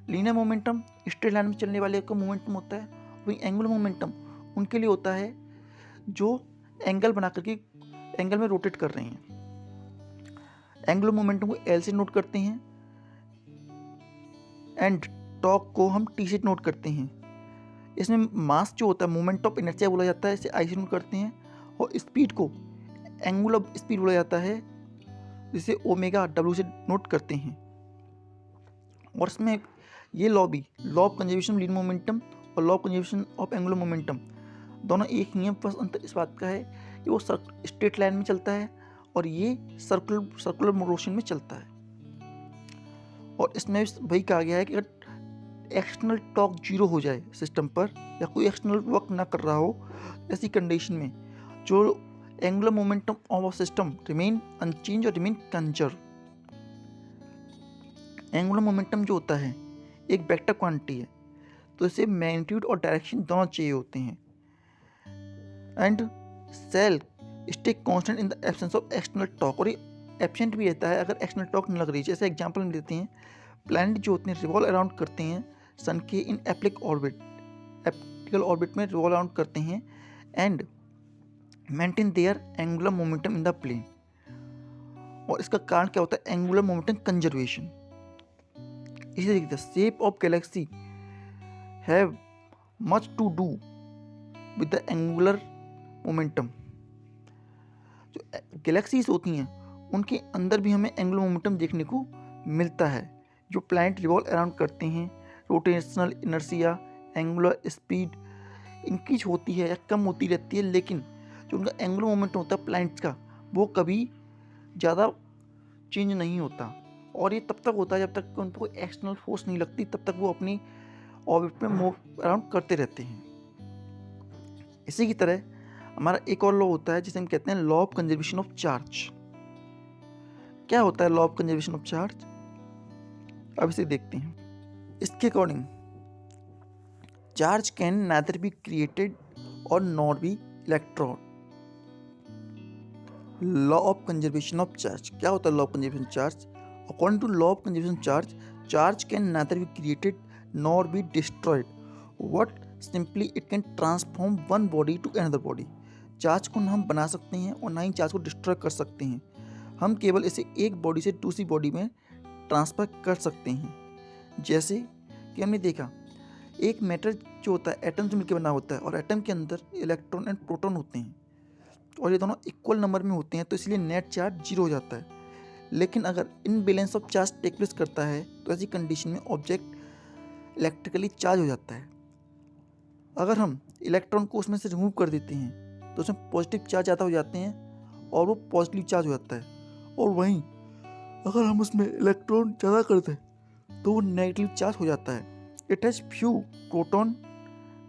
लीनियर मोमेंटम स्ट्रेट लाइन में चलने वाले का मोमेंटम होता है, वहीं एंगुलर मोमेंटम उनके लिए होता है जो एंगल बना करके एंगल में रोटेट कर रहे हैं। एंगुलर मोमेंटम को एल से नोट करते हैं एंड टॉर्क को हम टी से नोट करते हैं। इसमें मास जो होता है मोमेंट ऑफ इनर्शिया बोला जाता है, इसे आई से नोट करते हैं। और स्पीड को एंगुलर स्पीड बोला जाता है, जिसे ओमेगा डब्ल्यू से नोट करते हैं। और इसमें ये लॉ भी, law of conservation of linear momentum और law of conservation of angular momentum दोनों एक नियम पर अंतर इस बात का है कि वो स्ट्रेट लाइन में चलता है और ये सर्कुलर मोशन में चलता है। और इसमें वही कहा गया है कि अगर एक्सटर्नल टॉर्क जीरो हो जाए सिस्टम पर या कोई एक्सटर्नल वर्क ना कर रहा हो, ऐसी कंडीशन में जो angular momentum of a system remain unchange और रिमेन कंजर्व। एंगुलर मोमेंटम जो होता है एक वेक्टर क्वांटिटी है, तो इसे मैग्नीट्यूड और डायरेक्शन दोनों चाहिए होते हैं। And sell stay constant in the absence of external torque. और ये एब्सेंट भी रहता है अगर एक्सटर्नल टॉर्क नहीं लग रही है। जैसे एग्जांपल में देते हैं, प्लैनेट जो होते हैं रिवॉल्व अराउंड करते हैं सन के इन एप्लिकल ऑर्बिट में रिवॉल्व अराउंड करते हैं and maintain their angular momentum in the plane. और इसका कारण क्या होता है? Angular momentum conservation. इसी तरीके से shape of galaxy have much to do with the angular momentum. जो गैलेक्सीज होती हैं उनके अंदर भी हमें एंगुलर मोमेंटम देखने को मिलता है। जो प्लैनेट रिवॉल्व अराउंड करते हैं, rotational inertia, angular speed increase होती है या कम होती रहती है, लेकिन जो उनका एंगुलर मोमेंट होता है प्लैनेट्स का, वो कभी ज़्यादा चेंज नहीं होता। और ये तब तक होता है जब तक कि उनको कोई एक्सटर्नल फोर्स नहीं लगती, तब तक वो अपनी ऑर्बिट में मूव अराउंड करते रहते हैं। इसी की तरह हमारा एक और लॉ होता है जिसे हम कहते हैं law of conservation of charge. क्या होता है law of conservation of charge? अब इसे देखते हैं। इसके according charge can neither be created और not be electron. Law of conservation of charge क्या होता है? Law of conservation charge, according to law of conservation charge, charge can neither be created nor be destroyed, but simply it can transform one body to another body. Charge को ना हम बना सकते हैं और ना ही चार्ज को डिस्ट्रॉय कर सकते हैं, हम केवल इसे एक बॉडी से दूसरी बॉडी में ट्रांसफ़र कर सकते हैं। जैसे कि हमने देखा एक मैटर जो होता है एटम से मिलकर बना होता है, और एटम के अंदर इलेक्ट्रॉन एंड प्रोटॉन होते हैं, और ये दोनों इक्वल नंबर में होते हैं, तो इसलिए नेट चार्ज 0 हो जाता है। लेकिन अगर imbalance of charge take place करता है तो ऐसी कंडीशन में ऑब्जेक्ट इलेक्ट्रिकली चार्ज हो जाता है। अगर हम इलेक्ट्रॉन को उसमें से रिमूव कर देते हैं तो उसमें पॉजिटिव चार्ज ज़्यादा हो जाते हैं और वो पॉजिटिव चार्ज हो जाता है, और वहीं अगर हम उसमें इलेक्ट्रॉन ज़्यादा कर दें तो वो नेगेटिव चार्ज हो जाता है। It has few proton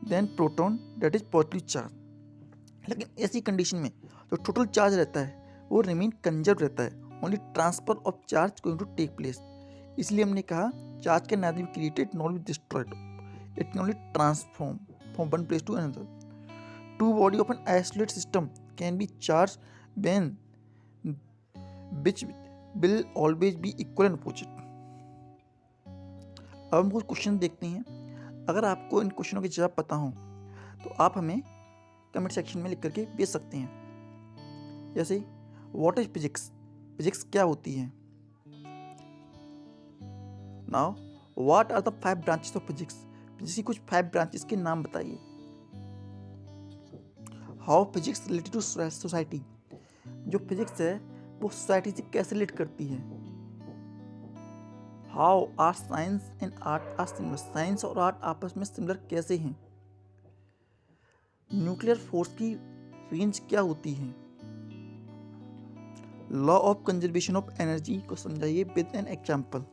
than proton that is positive charge. लेकिन ऐसी कंडीशन में जो टोटल चार्ज रहता है वो रिमेन कंजर्व रहता है, only transfer of charge going to take place. इसलिए हमने कहा charge can not be created not be destroyed, it can only transform from one place to another. Two body of an isolated system can be charge when which will always be equal and opposite। अब हम कुछ question देखते हैं। अगर आपको इन क्वेश्चनों के जवाब पता हो तो आप हमें कमेंट सेक्शन में लिख करके भेज सकते हैं। जैसे व्हाट इज फिजिक्स, फिजिक्स क्या होती है? Now what are the 5 branches of physics, physics की कुछ 5 ब्रांचेस के नाम बताइए। How physics related to society, जो फिजिक्स है वो सोसाइटी से कैसे रिलेट करती है। How are science and art are similar, science और आर्ट आपस में सिमिलर कैसे हैं। न्यूक्लियर फोर्स की रेंज क्या होती है। Law of conservation of energy को समझाइए विद एन एग्जाम्पल।